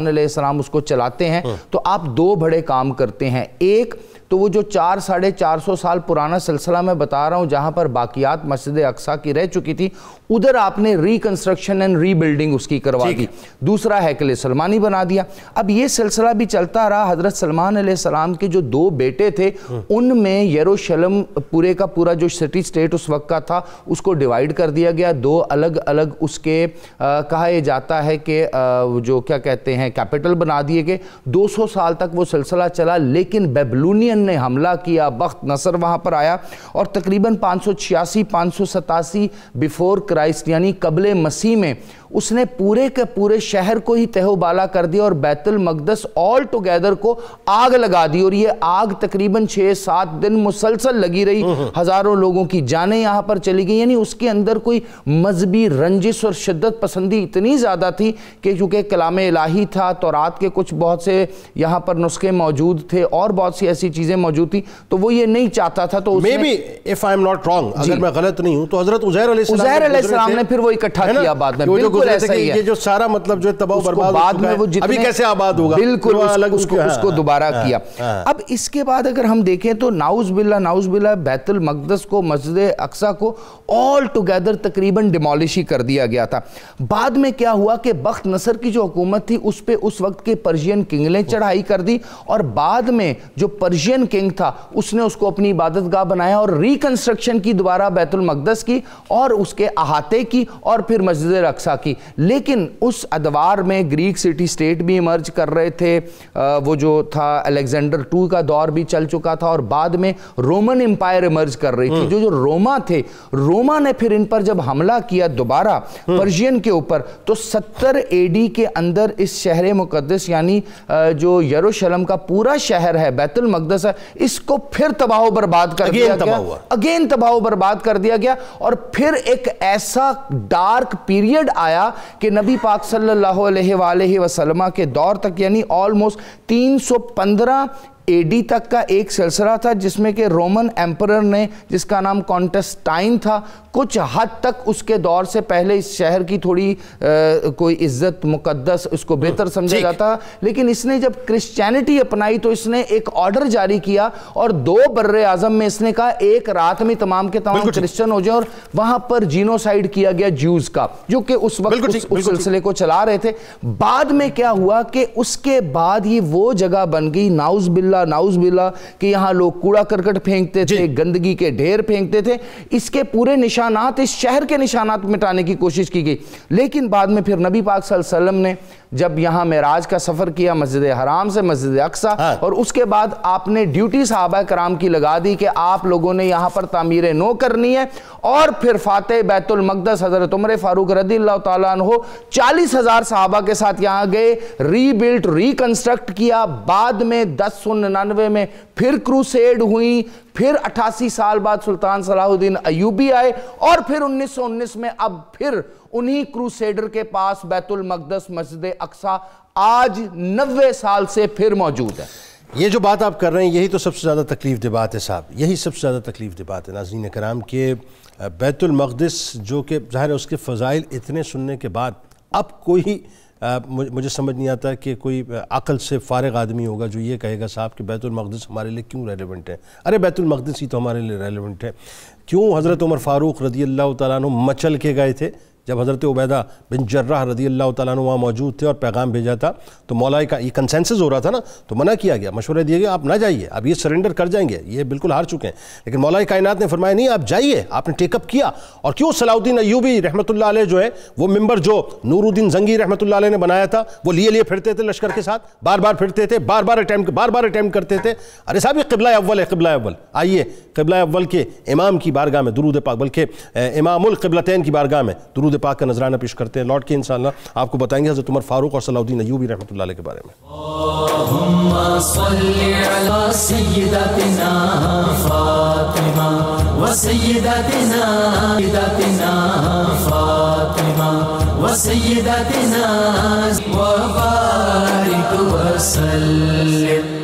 علیہ السلام اس کو چلاتے ہیں. تو آپ 2 بڑے کام کرتے ہیں. ایک تو وہ جو 400-450 سال پرانا سلسلہ میں بتا رہا ہوں جہاں پر باقیات مسجد اقصیٰ کی رہ چکی تھی, ادھر آپ نے ریکنسٹرکشن اینڈ ری بلڈنگ اس کی کروا دی. دوسرا ہیکل سلمانی بنا دیا. اب یہ سلسلہ بھی چلتا رہا. حضرت سلمان علیہ السلام کے جو 2 بیٹے تھے ان میں یروشلم پورے کا پورا جو سٹی سٹیٹ اس وقت کا تھا اس کو ڈیوائیڈ کر دیا گیا. 2 الگ الگ اس کے کہا جاتا ہے کہ جو کیا کہتے ہیں کیپٹل بنا دیے گئے. 200 سال تک وہ سلسلہ چلا, لیکن بیبلونین نے حملہ کیا, بخت نصر وہاں پر آیا, اور تقریباً 586-587 بیفور کرائسٹ یعنی قبل مسیح میں اس نے پورے کے پورے شہر کو ہی تہو بالا کر دیا اور بیت المقدس آل ٹوگیدر کو آگ لگا دی. اور یہ آگ تقریباً 6-7 دن مسلسل لگی رہی, ہزاروں لوگوں کی جانیں یہاں پر چلی گئی. یعنی اس کے اندر کوئی مذہبی رنجش اور شدت پسندی اتنی زیادہ تھی کہ چونکہ کلام الہی تھا, تورات کے کچھ بہت سے یہاں پر نسخے موجود تھے اور بہت سی ایسی چیزیں چیزیں موجود تھیں تو وہ یہ نہیں چاہتا تھا. تو میں بھی if I am not wrong, اگر میں غلط نہیں ہوں تو حضرت عزیر علیہ السلام نے پھر وہ اکٹھا کیا بعد میں. بالکل ایسا ہی ہے. یہ جو سارا مطلب جو تباہ و برباد بعد میں وہ ابھی کیسے آباد ہوگا, بالکل اس کو دوبارہ کیا. اب اس کے بعد اگر ہم دیکھیں تو نعوذ باللہ بیت المقدس کو, مسجد اقصی کو آل ٹوگیدر تقریباً ڈیمالش ہی کر دیا گیا تھا. بعد میں کیا ہوا کہ بخت نصر کی جو حکومت تھی اس پہ اس وقت کے پرشین کنگ نے چڑھائی کر دی, اور بعد میں جو پرشین کنگ تھا اس نے اس کو اپنی عبادت گاہ بنایا اور ریکنسٹرکشن کی دوبارہ بیت المقدس کی اور اس کے احاطے کی اور پھر مسجد اقصی کی. لیکن اس ادوار میں گریک سٹی سٹیٹ بھی ایمرج کر رہے تھے, وہ جو تھا الیگزینڈر II کا دور بھی چل چکا تھا, اور بعد میں رومن امپائر ایمرج کر رہی تھی. جو روما تھے, روما نے پھر ان پر جب حملہ کیا دوبارہ پرشین کے اوپر تو 70 AD کے اندر اس شہر مقدس یعنی جو یروشلم کا پورا شہر ہے, بیت المقدس ہے, اس کو پھر تباہ و برباد کر دیا گیا. اگین تباہ و برباد کر دیا گیا. اور پھر ایک ایسا ڈارک پیریڈ آیا کہ نبی پاک صلی اللہ علیہ وآلہ وسلم کے دور تک یعنی آلموسٹ 315 AD تک کا ایک سلسلہ تھا جس میں کہ رومن ایمپرر نے, جس کا نام کانٹسٹائن تھا, کچھ حد تک اس کے دور سے پہلے اس شہر کی تھوڑی کوئی عزت مقدس اس کو بہتر سمجھا جاتا, لیکن اس نے جب کرسچینٹی اپنائی تو اس نے ایک آرڈر جاری کیا اور 2 بر اعظم میں اس نے کہا ایک رات میں تمام کے تمام کرسچن ہو جائیں, اور وہاں پر جینوسائیڈ کیا گیا جیوز کا, جو کہ اس وقت اس سلسلے کو چلا رہے تھے. بعد میں کیا ہوا کہ اس کے بعد ہی وہ جگہ بن گئی نعوذ باللہ کہ یہاں لوگ کوڑا کرکٹ پھینکتے تھے, گندگی کے ڈھیر پھینکتے تھے. اس کے پورے نشانات, اس شہر کے نشانات مٹانے کی کوشش کی گئی. لیکن بعد میں پھر نبی پاک صلی اللہ علیہ وسلم نے جب یہاں معراج کا سفر کیا مسجد حرام سے مسجد اقصی, اور اس کے بعد آپ نے ڈیوٹی صحابہ کرام کی لگا دی کہ آپ لوگوں نے یہاں پر تعمیر نو کرنی ہے, اور پھر فاتح بیت المقدس حضرت عمر فاروق رضی اللہ تعالیٰ عنہ 40,000 صحابہ کے ساتھ یہاں گئے, ری بلٹ, ریکنسٹرکٹ کیا. بعد میں 1099 میں پھر کروسیڈ ہوئی, پھر 88 سال بعد سلطان صلاح الدین ایوبی آئے, اور پھر 1919 میں اب پھر انہی کروسیڈر کے پاس بیت المقدس مسجد اقصی آج 90 سال سے پھر موجود ہے. یہ جو بات آپ کر رہے ہیں یہی تو سب سے زیادہ تکلیف دہ بات ہے صاحب, یہی سب سے زیادہ تکلیف دہ بات ہے ناظرین کرام, کہ بیت المقدس جو کہ ظاہر ہے اس کے فضائل اتنے سننے کے بعد اب کوئی مجھے سمجھ نہیں آتا کہ کوئی عقل سے فارغ آدمی ہوگا جو یہ کہے گا صاحب کہ بیت المقدس ہمارے لیے کیوں ریلیونٹ ہے. ارے بیت المقدس ہی تو ہمارے لیے ریلیونٹ ہے. کیوں حضرت عمر فاروق رضی اللہ تعالیٰ عنہ مچل کے گئے تھے جب حضرت عبیدہ بن جراح رضی اللہ تعالیٰ عنہ وہاں موجود تھے اور پیغام بھیجا تھا, تو مولا کا یہ کنسنسس ہو رہا تھا نا, تو منع کیا گیا, مشورہ دیا گیا آپ نہ جائیے, اب یہ سرنڈر کر جائیں گے, یہ بالکل ہار چکے ہیں. لیکن مولا کائنات نے فرمایا نہیں آپ جائیے, آپ نے ٹیک اپ کیا. اور کیوں صلاح الدین ایوبی رحمۃ اللہ علیہ جو ہے وہ ممبر جو نور الدین زنگی رحمۃ اللہ علیہ نے بنایا تھا وہ لیے پھرتے تھے لشکر کے ساتھ, بار بار پھرتے تھے, بار بار اٹیمپٹ کرتے تھے. ارے صاحب یہ قبلہ اول ہے, قبلہ اول, آئیے قبلہ اول کے امام کی بارگاہ میں درود پاک, بلکہ امام القبلتین کی بارگاہ میں درود پاک کا نذرانہ پیش کرتے ہیں. لوٹ کے انشاءاللہ آپ کو بتائیں گے حضرت عمر فاروق اور صلاح الدین ایوبی رحمۃ اللہ علیہ کے بارے میں. اللہم صلی علی سیدتنا فاطمہ و سیدتنا فاطمہ و سیدتنا و بارک وسلم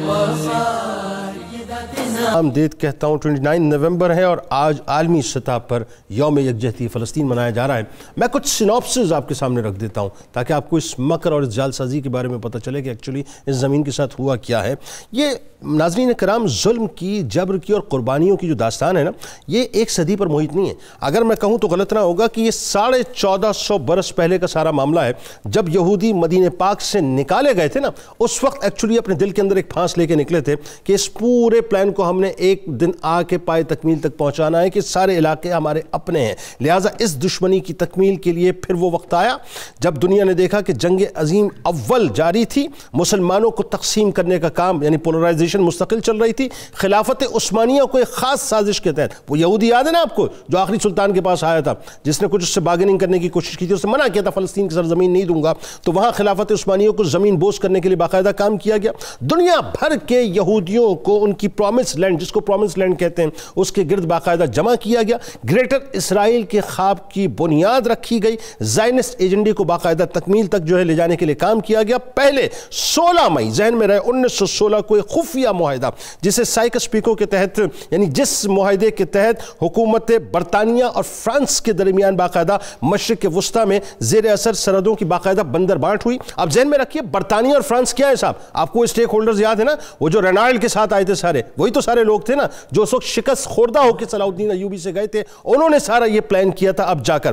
آمدید کہتا ہوں. 29 نومبر ہے اور آج عالمی سطح پر یوم یکجہتی فلسطین منایا جا رہا ہے. میں کچھ سینوپسز آپ کے سامنے رکھ دیتا ہوں تاکہ آپ کو اس مکر اور اس جال سازی کے بارے میں پتہ چلے کہ ایکچولی اس زمین کے ساتھ ہوا کیا ہے. یہ ناظرین کرام ظلم کی, جبر کی اور قربانیوں کی جو داستان ہے نا, یہ ایک صدی پر محیط نہیں ہے. اگر میں کہوں تو غلط نہ ہوگا کہ یہ 1450 برس پہلے کا سارا معاملہ ہے. جب یہودی مدینہ پاک سے نکالے گئے تھے نا, اس وقت ایکچولی اپنے دل کے اندر ایک پھانس لے کے نکلے تھے کہ اس پورے پلان کو ہم نے ایک دن آ کے پائے تکمیل تک پہنچانا ہے, کہ سارے علاقے ہمارے اپنے ہیں. لہٰذا اس دشمنی کی تکمیل کے لیے پھر وہ وقت آیا جب دنیا نے دیکھا کہ جنگ عظیم اول جاری تھی, مسلمانوں کو تقسیم کرنے کا کام یعنی پولرائزیشن مستقل چل رہی تھی. خلافت عثمانیہ کو ایک خاص سازش کے تحت, وہ یہودی یاد ہے نا آپ کو جو آخری سلطان کے پاس آیا تھا جس نے کچھ اس سے بارگیننگ کرنے کی کوشش کی تھی, اس نے منع کیا تھا فلسطین کی سرزمین نہیں دوں گا, تو وہاں خلافت عثمانیہ کو زمین بوس کرنے کے لیے باقاعدہ کام کیا گیا. دنیا بھر کے یہودیوں کو ان کی پرومس لینڈ لینڈ جس کو پرومس لینڈ کہتے ہیں اس کے گرد باقاعدہ جمع کیا گیا. گریٹر اسرائیل کے خواب کی بنیاد رکھی گئی. زائنسٹ ایجنڈے کو باقاعدہ تکمیل تک جو ہے لے جانے کے لیے کام کیا گیا. پہلے 16 مئی ذہن میں رہے 1916 کو ایک خفیہ معاہدہ جسے سائکس پیکو کے تحت یعنی جس معاہدے کے تحت حکومت برطانیہ اور فرانس کے درمیان باقاعدہ مشرق وسطیٰ میں زیر اثر سرحدوں کی باقاعدہ بندر بانٹ ہوئی. اب ذہن میں رکھیے برطانیہ اور فرانس کیا ہے صاحب, آپ کو اسٹیک ہولڈرز یاد ہے نا, وہ جو رینالڈ کے ساتھ آئے تھے سارے, وہی تو سارے لوگ تھے نا جو اس وقت شکست خوردہ ہو کے صلاح الدین ایوبی سے گئے تھے, انہوں نے سارا یہ پلان کیا تھا. اب جا کر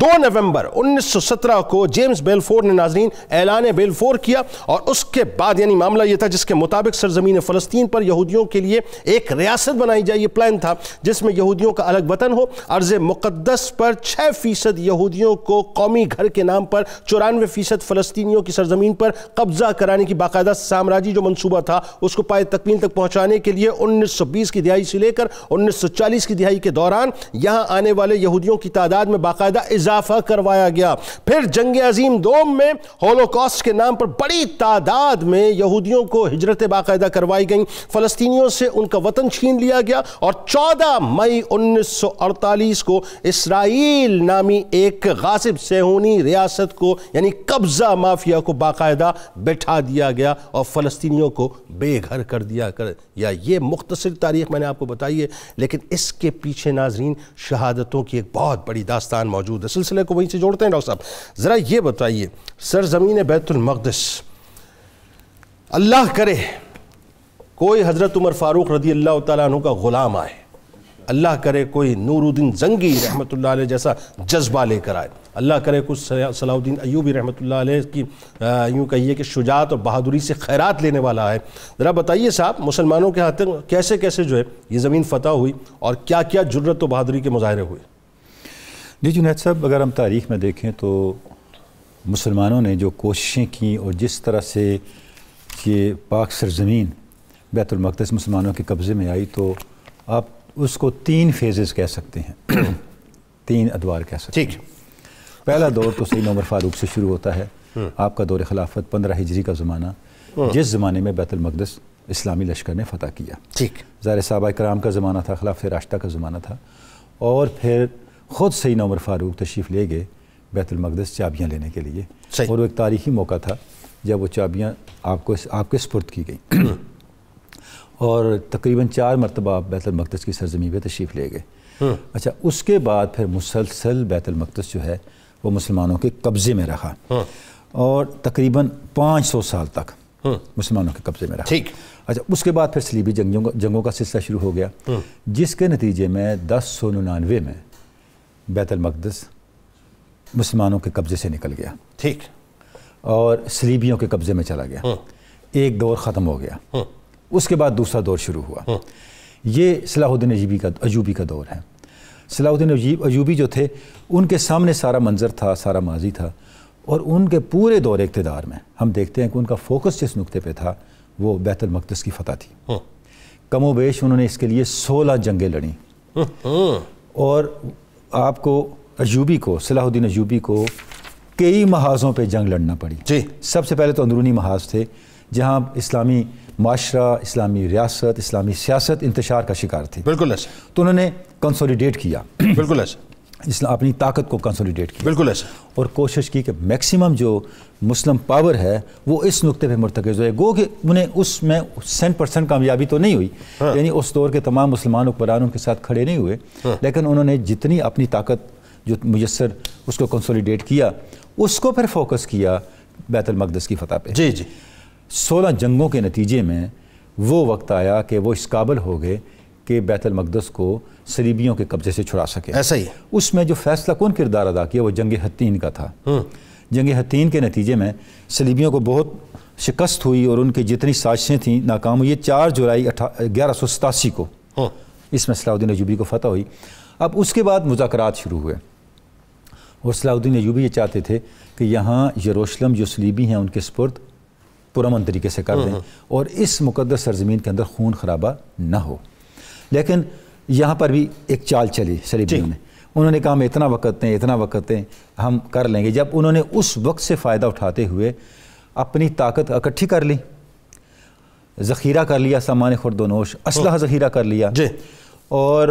2 نومبر 1917 کو جیمز بیلفور نے ناظرین اعلان بیلفور کیا, اور اس کے بعد یعنی معاملہ یہ تھا جس کے مطابق سرزمین فلسطین پر یہودیوں کے لیے ایک ریاست بنائی جائے. یہ پلان تھا جس میں یہودیوں کا الگ وطن ہو. ارض مقدس پر 6% یہودیوں کو قومی گھر کے نام پر 94% فلسطینیوں کی سرزمین پر قبضہ کرانے کی باقاعدہ سامراجی جو منصوبہ تھا اس کو پائے تکمیل تک پہنچانے کے لیے 1920 کی دہائی سے لے کر 1940 کی دہائی کے دوران یہاں آنے والے یہودیوں کی تعداد میں باقاعدہ اضافہ کروایا گیا. پھر جنگ عظیم دوم میں ہولوکاسٹ کے نام پر بڑی تعداد میں یہودیوں کو ہجرتیں باقاعدہ کروائی گئیں, فلسطینیوں سے ان کا وطن چھین لیا گیا, اور 14 مئی 1948 کو اسرائیل نامی ایک غاصب صہیونی ریاست کو یعنی قبضہ مافیا کو باقاعدہ بٹھا دیا گیا اور فلسطینیوں کو بے گھر کر دیا یا یہ مختصر تاریخ میں نے آپ کو بتائی ہے, لیکن اس کے پیچھے ناظرین شہادتوں کی ایک بہت بڑی داستان موجود ہے. سلسلے کو وہیں سے جوڑتے ہیں ڈاکٹر صاحب, ذرا یہ بتائیے سرزمین بیت المقدس, اللہ کرے کوئی حضرت عمر فاروق رضی اللہ تعالیٰ عنہ کا غلام آئے, اللہ کرے کوئی نور الدین زنگی رحمۃ اللہ علیہ جیسا جذبہ لے کر آئے, اللہ کرے کچھ صلاح الدین ایوبی رحمۃ اللہ علیہ کی یوں کہیے کہ شجاعت اور بہادری سے خیرات لینے والا ہے. ذرا بتائیے صاحب مسلمانوں کے ہاتھ کیسے کیسے جو ہے یہ زمین فتح ہوئی اور کیا کیا جرت و بہادری کے مظاہرے ہوئے؟ جی جنید صاحب, اگر ہم تاریخ میں دیکھیں تو مسلمانوں نے جو کوششیں کی اور جس طرح سے یہ پاک سرزمین بیت المقدس مسلمانوں کے قبضے میں آئی, تو آپ اس کو 3 فیزز کہہ سکتے ہیں, 3 ادوار کہہ سکتے ہیں. ٹھیک, پہلا دور تو سیدنا عمر فاروق سے شروع ہوتا ہے, آپ کا دور خلافت 15 ہجری کا زمانہ, جس زمانے میں بیت المقدس اسلامی لشکر نے فتح کیا. ٹھیک, ظاہر صحابہ کرام کا زمانہ تھا, خلافت راشدہ کا زمانہ تھا, اور پھر خود سیدنا عمر فاروق تشریف لے گئے بیت المقدس چابیاں لینے کے لیے, اور وہ ایک تاریخی موقع تھا جب وہ چابیاں آپ کے سپرد کی گئیں, اور تقریباً 4 مرتبہ آپ بیت المقدس کی سرزمین پہ تشریف لے گئے. اچھا, اس کے بعد پھر مسلسل بیت المقدس جو ہے وہ مسلمانوں کے قبضے میں رہا, اور تقریباً 500 سال تک مسلمانوں کے قبضے میں رہا. ٹھیک, اچھا, اس کے بعد پھر صلیبی جنگوں کا سلسلہ شروع ہو گیا, جس کے نتیجے میں 1099 میں بیت المقدس مسلمانوں کے قبضے سے نکل گیا. ٹھیک, اور صلیبیوں کے قبضے میں چلا گیا. ایک دور ختم ہو گیا, اس کے بعد دوسرا دور شروع ہوا. یہ صلاح الدین ایوبی کا دور ہے. صلاح الدین ایوبی جو تھے ان کے سامنے سارا منظر تھا, سارا ماضی تھا, اور ان کے پورے دور اقتدار میں ہم دیکھتے ہیں کہ ان کا فوکس جس نقطے پہ تھا وہ بیت المقدس کی فتح تھی. کم و بیش انہوں نے اس کے لیے 16 جنگیں لڑیں, اور آپ کو ایوبی کو صلاح الدین ایوبی کو کئی محاذوں پہ جنگ لڑنا پڑی. جی, سب سے پہلے تو اندرونی محاذ تھے جہاں اسلامی معاشرہ, اسلامی ریاست, اسلامی سیاست انتشار کا شکار تھی. بالکل ایسا, تو انہوں نے کنسولیڈیٹ کیا, بالکل ایسا, اپنی طاقت کو کنسولیڈیٹ کیا, بالکل ایسا, اور کوشش کی کہ میکسیمم جو مسلم پاور ہے وہ اس نقطے پہ مرتکز ہوئے. گو کہ انہیں اس میں 100% کامیابی تو نہیں ہوئی, یعنی اس دور کے تمام مسلمان حکمران ان کے ساتھ کھڑے نہیں ہوئے, لیکن انہوں نے جتنی اپنی طاقت جو میسر اس کو کنسولیڈیٹ کیا, اس کو پھر فوکس کیا بیت المقدس کی فتح پہ. جی جی, 16 جنگوں کے نتیجے میں وہ وقت آیا کہ وہ اس قابل ہو گئے کہ بیت المقدس کو صلیبیوں کے قبضے سے چھڑا سکے. ایسا ہی, اس میں جو فیصلہ کن کردار ادا کیا وہ جنگ حطین کا تھا. جنگ حطین کے نتیجے میں صلیبیوں کو بہت شکست ہوئی اور ان کی جتنی سازشیں تھیں ناکام ہوئی. 4 جولائی 1187 کو اس میں صلاح الدین ایوبی کو فتح ہوئی. اب اس کے بعد مذاکرات شروع ہوئے, اور صلاح الدین ایوبی یہ چاہتے تھے کہ یہاں یروشلم جو صلیبی ہیں ان کے سپرد پرامن طریقے سے کر دیں, اور اس مقدس سرزمین کے اندر خون خرابہ نہ ہو. لیکن یہاں پر بھی ایک چال چلی صلیبیوں نے, انہوں نے کہا ہم اتنا وقت دیں ہم کر لیں گے. جب انہوں نے اس وقت سے فائدہ اٹھاتے ہوئے اپنی طاقت اکٹھی کر لی, ذخیرہ کر لیا سامان خورد و نوش، اسلحہ ذخیرہ کر لیا جی، اور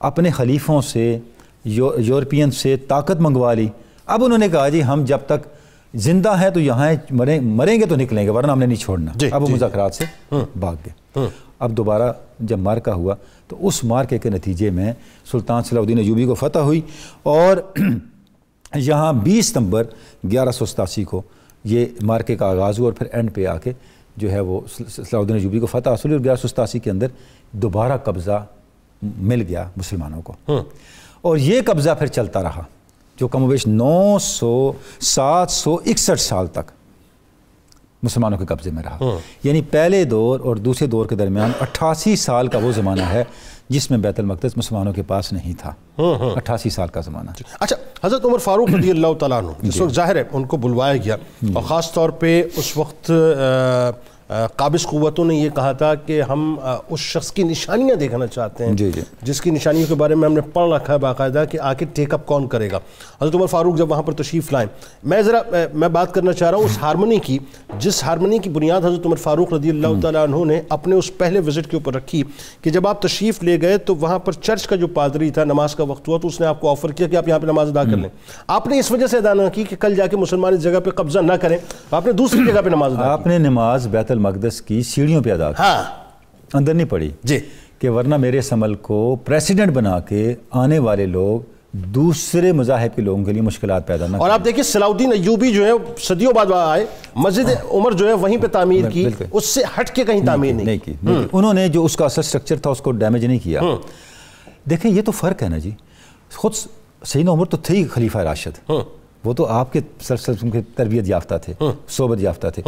اپنے خلیفوں سے یورپین سے طاقت منگوا لی. اب انہوں نے کہا جی ہم جب تک زندہ ہیں تو یہاں مریں گے تو نکلیں گے ورنہ ہم نے نہیں چھوڑنا. اب وہ مذاکرات سے بھاگ گئے. اب دوبارہ جب مارکا ہوا تو اس مارکے کے نتیجے میں سلطان صلاح الدین ایوبی کو فتح ہوئی اور یہاں 20 ستمبر 1187 کو یہ مارکے کا آغاز ہوا اور پھر اینڈ پہ آ کے جو ہے وہ صلاح الدین ایوبی کو فتح حاصل ہوئی اور 1187 کے اندر دوبارہ قبضہ مل گیا مسلمانوں کو. اور یہ قبضہ پھر چلتا رہا جو کم و بیش 761 سال تک مسلمانوں کے قبضے میں رہا. یعنی پہلے دور اور دوسرے دور کے درمیان 88 سال کا وہ زمانہ ہے جس میں بیت المقدس مسلمانوں کے پاس نہیں تھا. 88 سال کا زمانہ. اچھا، حضرت عمر فاروق رضی اللہ تعالیٰ عنہ اس وقت ظاہر ہے ان کو بلوایا گیا اور خاص طور پہ اس وقت قابض قوتوں نے یہ کہا تھا کہ ہم اس شخص کی نشانیاں دیکھنا چاہتے ہیں جس کی نشانیوں کے بارے میں ہم نے پڑھ رکھا ہے باقاعدہ کہ آخر ٹیک اپ کون کرے گا. حضرت عمر فاروق جب وہاں پر تشریف لائیں، میں بات کرنا چاہ رہا ہوں اس ہارمونی کی، جس ہارمونی کی بنیاد حضرت عمر فاروق رضی اللہ تعالیٰ عنہ نے اپنے اس پہلے وزٹ کے اوپر رکھی کہ جب آپ تشریف لے گئے تو وہاں پر چرچ کا جو پادری تھا، نماز کا وقت ہوا تو اس نے آپ کو آفر کیا کہ آپ یہاں پہ نماز ادا کر لیں. آپ نے اس وجہ سے ادا نہ کی کہ کل جا کے مسلمان اس جگہ پہ قبضہ نہ کریں، آپ نے دوسری جگہ پہ نماز ادا کی. آپ نے نماز بیت المقدس کی سیڑھیوں پہ ادا کی، اندر نہیں پڑی جی، کہ ورنہ میرے اس عمل کو پریسیڈنٹ بنا کے آنے والے لوگ دوسرے مذاہب کے لوگوں کے لیے مشکلات پیدا نہ. اور آپ دیکھیں صلاح الدین ایوبی جو ہے صدیوں بعد آئے، مسجد عمر جو ہے وہیں پہ تعمیر کی، اس سے ہٹ کے کہیں تعمیر نہیں کی. انہوں نے جو اس کا اصل سٹرکچر تھا اس کو ڈیمیج نہیں کیا. دیکھیں یہ تو فرق ہے نا جی. خود سیدنا عمر تو تھے خلیفہ راشد، وہ تو آپ کے سلسلے کے تربیت یافتہ تھے، صحبت یافتہ تھے.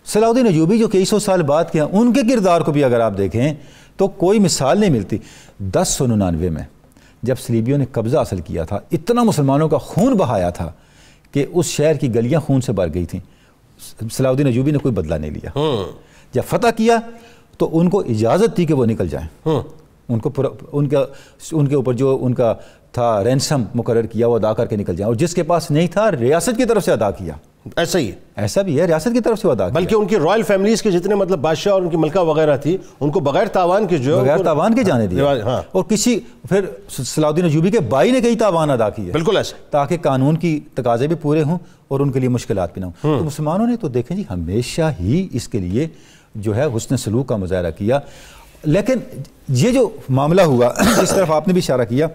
صلاح الدین ایوبی جو کئی سو سال بعد کیا، ان کے کردار کو بھی اگر آپ دیکھیں تو کوئی مثال نہیں ملتی. 1099 میں جب صلیبیوں نے قبضہ حاصل کیا تھا، اتنا مسلمانوں کا خون بہایا تھا کہ اس شہر کی گلیاں خون سے بھر گئی تھیں. صلاح الدین ایوبی نے کوئی بدلہ نہیں لیا. جب فتح کیا تو ان کو اجازت تھی کہ وہ نکل جائیں. ان کے اوپر جو ان کا تھا رینسم مقرر کیا وہ ادا کر کے نکل جائیں، اور جس کے پاس نہیں تھا ریاست کی طرف سے ادا کیا. ایسا ہی ہے، ایسا بھی ہے، ریاست کی طرف سے ادا کیا. بلکہ ان کی رائل فیملیز کے جتنے مطلب بادشاہ اور ان کی ملکہ وغیرہ تھی ان کو بغیر تاوان کے جو بغیر تاوان کے جانے دیا. اور پھر صلاح الدین ایوبی کے بھائی نے کئی تاوان ادا کیے، بالکل ایسا، تاکہ قانون کی تقاضے بھی پورے ہوں اور ان کے لیے مشکلات بھی نہ ہوں. تو مسلمانوں نے تو دیکھیں جی ہمیشہ ہی اس کے لیے جو ہے حسن سلوک کا مظاہرہ کیا. لیکن یہ جو معاملہ ہوا جس طرف آپ نے بھی اشارہ کیا،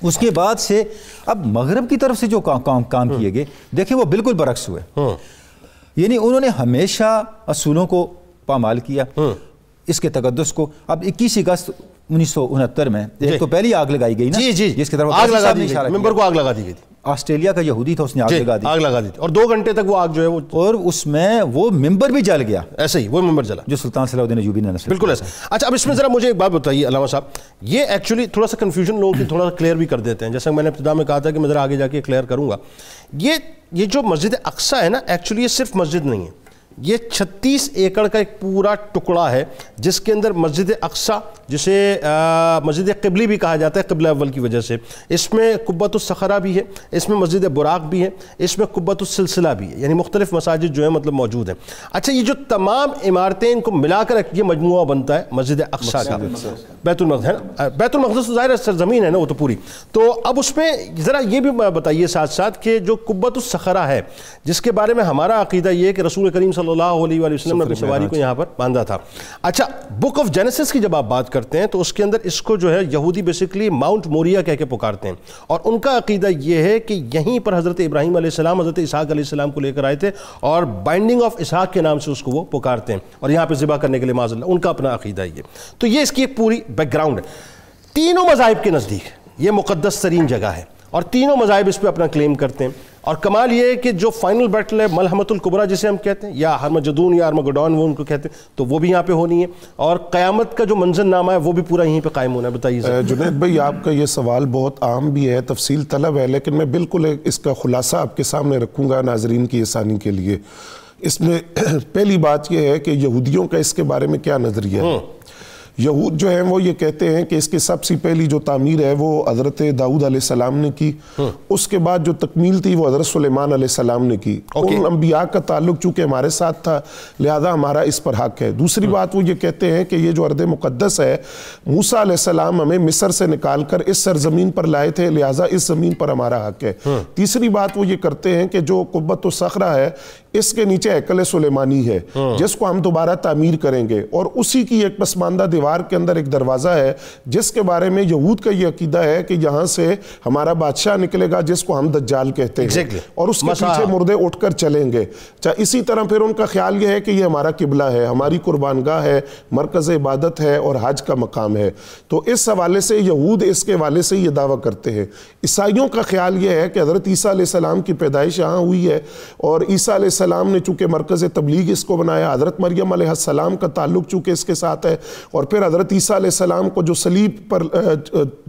اس کے بعد سے اب مغرب کی طرف سے جو کام کیے گئے دیکھیں وہ بالکل برعکس ہوئے. یعنی انہوں نے ہمیشہ اصولوں کو پامال کیا، اس کے تقدس کو. اب 21 اگست 1969 میں ایک تو پہلی آگ لگائی گئی نا، جس کی طرف آگ لگا دی گئی، ممبر کو آگ لگا دی گئی تھی. آسٹریلیا کا یہودی تھا، اس نے آگ لگا دی اور 2 گھنٹے تک وہ آگ جو ہے اور اس میں وہ ممبر بھی جل گیا. ایسے ہی وہ ممبر جلا جو سلطان صلاح الدین ایوبی نے نصب. بالکل ایسا. اچھا، اب اس میں ذرا مجھے ایک بات بتائیے علامہ صاحب، یہ ایکچولی تھوڑا سا کنفیوژن لوگوں کی تھوڑا سا کلیئر بھی کر دیتے ہیں. جیسا میں نے ابتدا میں کہا تھا کہ میں ذرا آگے جا کے کلیئر کروں گا. یہ جو مسجد اقصیٰ ہے نا، ایکچولی یہ صرف مسجد نہیں ہے، یہ 36 ایکڑ کا ایک پورا ٹکڑا ہے جس کے اندر مسجد اقصیٰ، جسے مسجد قبلی بھی کہا جاتا ہے قبلہ اول کی وجہ سے، اس میں قبۃ الصخرہ بھی ہے، اس میں مسجد براق بھی ہے، اس میں قبۃ السلسلہ بھی ہے، یعنی مختلف مساجد جو ہیں مطلب موجود ہیں. اچھا، یہ جو تمام عمارتیں ان کو ملا کر یہ مجموعہ بنتا ہے مسجد اقصیٰ کا. بیت المقدس ہے نا، بیت المقدس تو ظاہر سرزمین ہے نا وہ تو پوری. تو اب اس میں ذرا یہ بھی بتائیے ساتھ ساتھ کہ جو قبۃ الصخرہ ہے جس کے بارے میں ہمارا عقیدہ یہ ہے کہ رسول کریم صلی اللہ علیہ وآلہ وسلم نے اپنی سواری کو یہاں پر باندھا تھا. اچھا، بک آف جینیسس کی جب آپ بات کرتے ہیں تو اس کے اندر اس کو جو ہے یہودی بیسیکلی ماؤنٹ موریا کہہ کے پکارتے ہیں، اور ان کا عقیدہ یہ ہے کہ یہیں پر حضرت ابراہیم علیہ السلام حضرت اسحاق علیہ السلام کو لے کر آئے تھے، اور بائنڈنگ آف اسحاق کے نام سے اس کو وہ پکارتے ہیں، اور یہاں پہ ذبح کرنے کے لیے معاذ اللہ ان کا اپنا عقیدہ یہ. تو یہ اس کی ایک پوری بیک گراؤنڈ ہے. تینوں مذاہب کے نزدیک یہ مقدس ترین جگہ ہے اور تینوں مذاہب اس پہ اپنا کلیم کرتے ہیں. اور کمال یہ ہے کہ جو فائنل بیٹل ہے ملحمۃ الکبریٰ جسے ہم کہتے ہیں، یا ہرمجدون یا ارمگڈون وہ ان کو کہتے ہیں، تو وہ بھی یہاں پہ ہونی ہے، اور قیامت کا جو منظر نامہ ہے وہ بھی پورا یہیں پہ قائم ہونا ہے. بتائیے جنید بھائی، آپ کا یہ سوال بہت عام بھی ہے، تفصیل طلب ہے، لیکن میں بالکل اس کا خلاصہ آپ کے سامنے رکھوں گا ناظرین کی آسانی کے لیے. اس میں پہلی بات یہ ہے کہ یہودیوں کا اس کے بارے میں کیا نظریہ ہے. یہود جو ہیں وہ یہ کہتے ہیں کہ اس کی سب سے پہلی جو تعمیر ہے وہ حضرت داؤد علیہ السلام نے کی، اس کے بعد جو تکمیل تھی وہ حضرت سلیمان علیہ السلام نے کی۔ ان انبیاء کا تعلق چونکہ ہمارے ساتھ تھا لہذا ہمارا اس پر حق ہے۔ دوسری بات وہ یہ کہتے ہیں کہ یہ جو ارض مقدس ہے موسیٰ علیہ السلام ہمیں مصر سے نکال کر اس سرزمین پر لائے تھے لہذا اس زمین پر ہمارا حق ہے۔ تیسری بات وہ یہ کرتے ہیں کہ جو قبۃ الصخرہ ہے اس کے نیچے ہیکل سلیمانی ہے جس کو ہم دوبارہ تعمیر کریں گے، اور اسی کی ایک پسماندہ دیوار کے اندر ایک دروازہ ہے جس کے بارے میں یہود کا یہ عقیدہ ہے کہ یہاں سے ہمارا بادشاہ نکلے گا جس کو ہم دجال کہتے ہیں اور اس کے پیچھے مردے اٹھ کر چلیں گے۔ اسی طرح پھر ان کا خیال یہ ہے کہ یہ ہمارا قبلہ ہے، ہماری قربان گاہ ہے، مرکز عبادت ہے اور حج کا مقام ہے۔ تو اس حوالے سے یہود اس کے حوالے سے یہ دعویٰ کرتے ہیں۔ عیسائیوں کا خیال یہ ہے کہ حضرت عیسیٰ علیہ السلام کی پیدائش یہاں ہوئی ہے اور عیسیٰ علیہ السلام نے چونکہ مرکز تبلیغ اس کو بنایا، حضرت مریم علیہ السلام کا تعلق چونکہ اس کے ساتھ ہے، اور پھر حضرت عیسیٰ علیہ السلام کو جو صلیب پر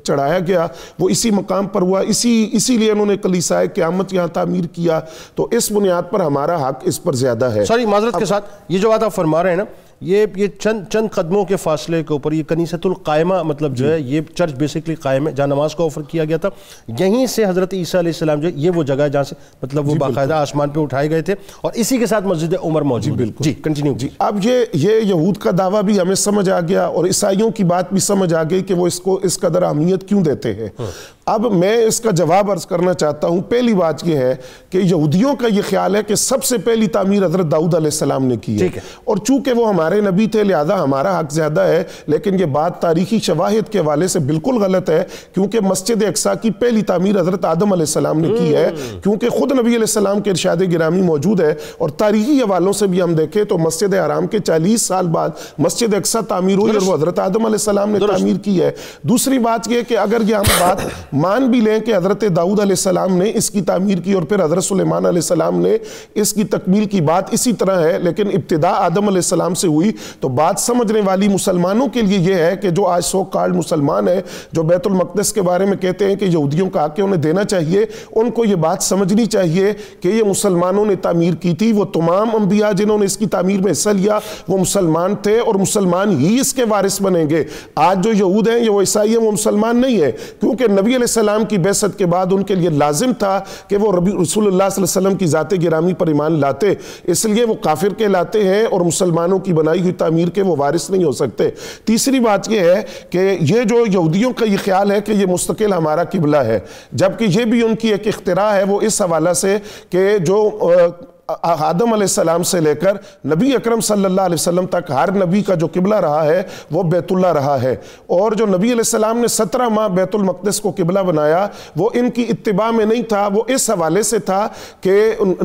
چڑھایا گیا وہ اسی مقام پر ہوا، اسی لیے انہوں نے کلیسائے قیامت یہاں تعمیر کیا۔ تو اس بنیاد پر ہمارا حق اس پر زیادہ ہے۔ سوری معذرت کے ساتھ، یہ جو بات آپ فرما رہے ہیں نا یہ چند قدموں کے فاصلے کے اوپر یہ کنیسۃ القائمہ مطلب جو ہے یہ چرچ بیسیکلی قائم ہے جہاں نماز کو آفر کیا گیا تھا، یہیں سے حضرت عیسیٰ علیہ السلام جو ہے یہ وہ جگہ ہے جہاں سے مطلب وہ باقاعدہ آسمان پہ اٹھائے گئے تھے، اور اسی کے ساتھ مسجد عمر موجود ہے۔ جی کنٹینیو۔ جی اب یہ یہود کا دعویٰ بھی ہمیں سمجھ آ گیا اور عیسائیوں کی بات بھی سمجھ آ گئی کہ وہ اس کو اس قدر اہمیت کیوں دیتے ہیں۔ اب میں اس کا جواب عرض کرنا چاہتا ہوں۔ پہلی بات یہ ہے کہ یہودیوں کا یہ خیال ہے کہ سب سے پہلی تعمیر حضرت داؤد علیہ السلام نے کی ہے، اور چونکہ وہ ہمارے نبی تھے لہذا ہمارا حق زیادہ ہے، لیکن یہ بات تاریخی شواہد کے حوالے سے بالکل غلط ہے، کیونکہ مسجد اقصیٰ کی پہلی تعمیر حضرت آدم علیہ السلام نے کی ہے، کیونکہ خود نبی علیہ السلام کے ارشاد گرامی موجود ہے، اور تاریخی حوالوں سے بھی ہم دیکھیں تو مسجد حرام کے 40 سال بعد مسجد اقصیٰ تعمیر ہوئی اور وہ حضرت آدم علیہ السلام نے تعمیر کی ہے۔ دوسری بات یہ کہ اگر یہ ہم بات مان بھی لیں کہ حضرت داؤد علیہ السلام نے اس کی تعمیر کی اور پھر حضرت سلیمان علیہ السلام نے اس کی تکمیل کی، بات اسی طرح ہے، لیکن ابتدا آدم علیہ السلام سے ہوئی، تو بات سمجھنے والی مسلمانوں کے لیے یہ ہے کہ جو آج سو کارڈ مسلمان ہیں جو بیت المقدس کے بارے میں کہتے ہیں کہ یہودیوں کا حق ہے انہیں دینا چاہیے، ان کو یہ بات سمجھنی چاہیے کہ یہ مسلمانوں نے تعمیر کی تھی، وہ تمام انبیاء جنہوں نے اس کی تعمیر میں حصہ لیا وہ مسلمان تھے اور مسلمان ہی اس کے وارث بنیں گے۔ آج جو یہود ہیں وہ عیسائی ہیں وہ مسلمان نہیں ہے، کیونکہ نبی علیہ السلام کی بعثت کے بعد ان کے لیے لازم تھا کہ وہ رسول اللہ صلی اللہ علیہ وسلم کی ذات گرامی پر ایمان لاتے، اس لیے وہ کافر کہلاتے ہیں اور مسلمانوں کی بنائی ہوئی تعمیر کے وہ وارث نہیں ہو سکتے۔ تیسری بات یہ ہے کہ یہ جو یہودیوں کا یہ خیال ہے کہ یہ مستقل ہمارا قبلہ ہے، جبکہ یہ بھی ان کی ایک اختراع ہے، وہ اس حوالہ سے کہ جو آدم علیہ السلام سے لے کر نبی اکرم صلی اللہ علیہ وسلم تک ہر نبی کا جو قبلہ رہا ہے وہ بیت اللہ رہا ہے، اور جو نبی علیہ السلام نے 17 ماہ بیت المقدس کو قبلہ بنایا وہ ان کی اتباع میں نہیں تھا، وہ اس حوالے سے تھا کہ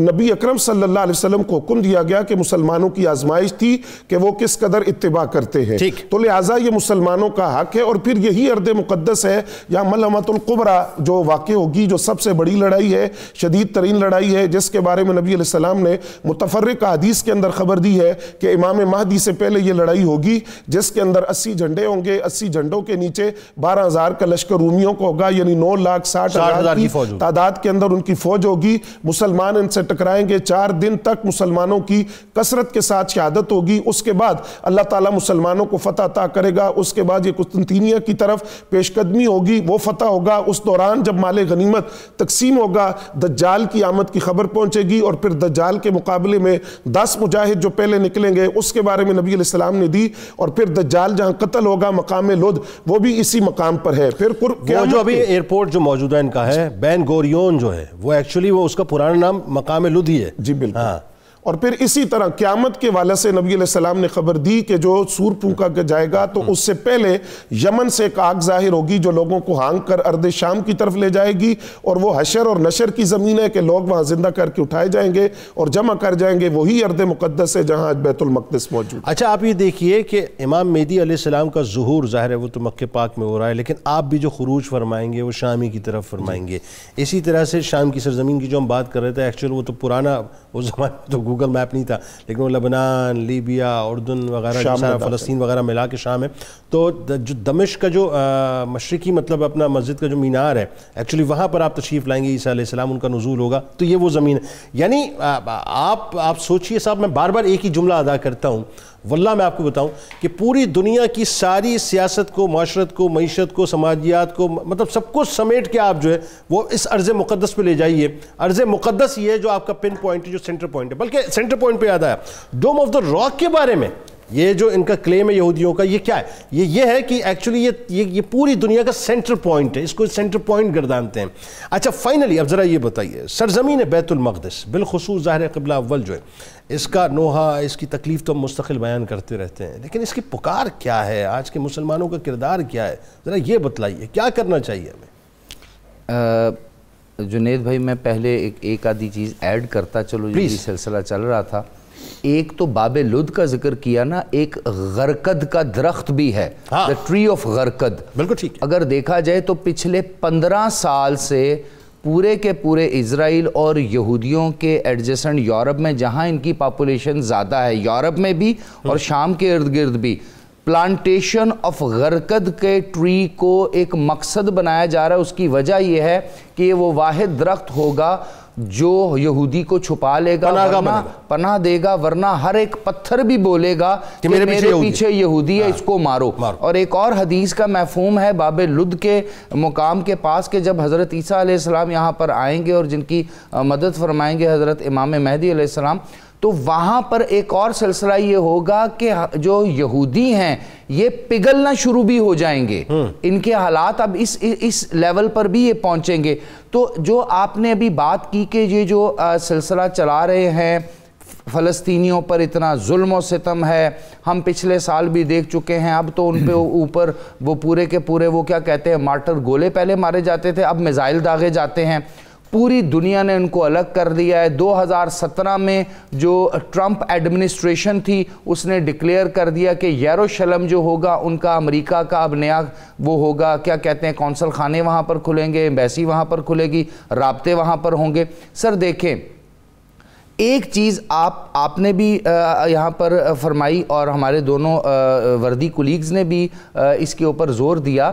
نبی اکرم صلی اللہ علیہ وسلم کو حکم دیا گیا کہ مسلمانوں کی آزمائش تھی کہ وہ کس قدر اتباع کرتے ہیں، تو لہٰذا یہ مسلمانوں کا حق ہے۔ اور پھر یہی ارض مقدس ہے یا ملحمۃ الکبریٰ جو واقع ہوگی، جو سب سے بڑی لڑائی ہے، شدید ترین لڑائی ہے، جس کے بارے میں نبی علیہ السلام نے متفرق حدیث کے اندر خبر دی ہے کہ امام مہدی سے پہلے یہ لڑائی ہوگی جس کے اندر 80 جھنڈے ہوں گے، 80 جھنڈوں کے نیچے 12,000 کا لشکر رومیوں کو ہوگا، یعنی 9,60,000 کی تعداد کے اندر ان کی فوج ہوگی، مسلمان ان سے ٹکرائیں گے، 4 دن تک مسلمانوں کی کثرت کے ساتھ شہادت ہوگی، اس کے بعد اللہ تعالیٰ مسلمانوں کو فتح عطا کرے گا، اس کے بعد یہ قسطنطینیہ کی طرف پیش قدمی ہوگی، وہ فتح ہوگا، اس دوران جب مال غنیمت تقسیم ہوگا دجال کی آمد کی خبر پہنچے گی، اور پھر دجال کے مقابلے میں 10 مجاہد جو پہلے نکلیں گے اس کے بارے میں نبی علیہ السلام نے دی، اور پھر دجال جہاں قتل ہوگا مقام لد وہ بھی اسی مقام پر ہے۔ پھر وہ جو ابھی ایئرپورٹ جو موجودہ ان کا ہے بین گوریون جو ہے وہ ایکچولی وہ اس کا پرانا نام مقام لد ہی ہے۔ جی بالکل۔ اور پھر اسی طرح قیامت کے والے سے نبی علیہ السلام نے خبر دی کہ جو سور پھونکا جائے گا تو اس سے پہلے یمن سے ایک آگ ظاہر ہوگی جو لوگوں کو ہانگ کر ارض شام کی طرف لے جائے گی، اور وہ حشر اور نشر کی زمین ہے کہ لوگ وہاں زندہ کر کے اٹھائے جائیں گے اور جمع کر جائیں گے، وہی ارض مقدس ہے جہاں بیت المقدس موجود۔ اچھا آپ یہ دیکھیے کہ امام مہدی علیہ السلام کا ظہور ظاہر ہے وہ تو مکہ پاک میں ہو رہا ہے، لیکن آپ بھی جو خروج فرمائیں گے وہ شامی کی طرف فرمائیں گے، اسی طرح سے شام کی سرزمین کی جو ہم بات کر رہے تھے ایکچوئل وہ تو پرانا اس زمانے میں تو گوگل میپ نہیں تھا، لیکن وہ لبنان، لیبیا، اردن وغیرہ فلسطین وغیرہ ملا کے شام ہے، تو جو دمشق کا جو مشرقی مطلب اپنا مسجد کا جو مینار ہے ایکچولی وہاں پر آپ تشریف لائیں گے، عیسیٰ علیہ السلام ان کا نزول ہوگا، تو یہ وہ زمین ہے۔ یعنی آپ سوچئے صاحب، میں بار بار ایک ہی جملہ ادا کرتا ہوں، واللہ میں آپ کو بتاؤں کہ پوری دنیا کی ساری سیاست کو، معاشرت کو، معیشت کو، سماجیات کو، مطلب سب کچھ سمیٹ کے آپ جو ہے وہ اس ارض مقدس پہ لے جائیے. ارض مقدس یہ ہے جو آپ کا پن پوائنٹ ہے، جو سینٹر پوائنٹ ہے. بلکہ سینٹر پوائنٹ پہ یاد آیا ڈوم آف دا راک کے بارے میں، یہ جو ان کا کلیم ہے یہودیوں کا، یہ کیا ہے؟ یہ ہے کہ ایکچولی یہ پوری دنیا کا سینٹر پوائنٹ ہے، اس کو سینٹر پوائنٹ گردانتے ہیں. اچھا فائنلی اب ذرا یہ بتائیے، سرزمین بیت المقدس بالخصوص ظاہر قبلہ اول جو ہے، اس کا نوحہ، اس کی تکلیف تو ہم مستقل بیان کرتے رہتے ہیں، لیکن اس کی پکار کیا ہے؟ آج کے مسلمانوں کا کردار کیا ہے؟ ذرا یہ بتلائیے کیا کرنا چاہیے ہمیں. جنید بھائی میں پہلے ایک آدھی چیز ایڈ کرتا چلو، جو سلسلہ چل رہا تھا. ایک تو باب لد کا ذکر کیا نا، ایک غرقد کا درخت بھی ہے، the tree of غرقد. بالکل ٹھیک ہے. اگر دیکھا جائے تو پچھلے 15 سال سے پورے کے پورے اسرائیل اور یہودیوں کے ایڈجسنٹ یورپ میں، جہاں ان کی پاپولیشن زیادہ ہے، یورپ میں بھی اور شام کے ارد گرد بھی، پلانٹیشن آف غرقد کے ٹری کو ایک مقصد بنایا جا رہا ہے. اس کی وجہ یہ ہے کہ یہ وہ واحد درخت ہوگا جو یہودی کو چھپا لے گا، پناہ دے گا، ورنہ ہر ایک پتھر بھی بولے گا کہ میرے پیچھے یہودی ہے، اس کو مارو. اور ایک اور حدیث کا مفہوم ہے باب لد کے مقام کے پاس کہ جب حضرت عیسیٰ علیہ السلام یہاں پر آئیں گے اور جن کی مدد فرمائیں گے حضرت امام مہدی علیہ السلام، تو وہاں پر ایک اور سلسلہ یہ ہوگا کہ جو یہودی ہیں یہ پگھلنا شروع بھی ہو جائیں گے. ان کے حالات اب اس لیول پر بھی یہ پہنچیں گے. تو جو آپ نے ابھی بات کی کہ یہ جو سلسلہ چلا رہے ہیں، فلسطینیوں پر اتنا ظلم و ستم ہے، ہم پچھلے سال بھی دیکھ چکے ہیں، اب تو ان پہ اوپر وہ پورے کے پورے وہ کیا کہتے ہیں مارٹر گولے پہلے مارے جاتے تھے، اب میزائل داغے جاتے ہیں. پوری دنیا نے ان کو الگ کر دیا ہے. 2017 میں جو ٹرمپ ایڈمنسٹریشن تھی اس نے ڈکلیئر کر دیا کہ یروشلم جو ہوگا ان کا امریکہ کا اب نیا وہ ہوگا، کیا کہتے ہیں، کونسل خانے وہاں پر کھلیں گے، ایمبیسی وہاں پر کھلے گی، رابطے وہاں پر ہوں گے. سر دیکھیں ایک چیز آپ نے بھی یہاں پر فرمائی اور ہمارے دونوں وردی کولیگز نے بھی اس کے اوپر زور دیا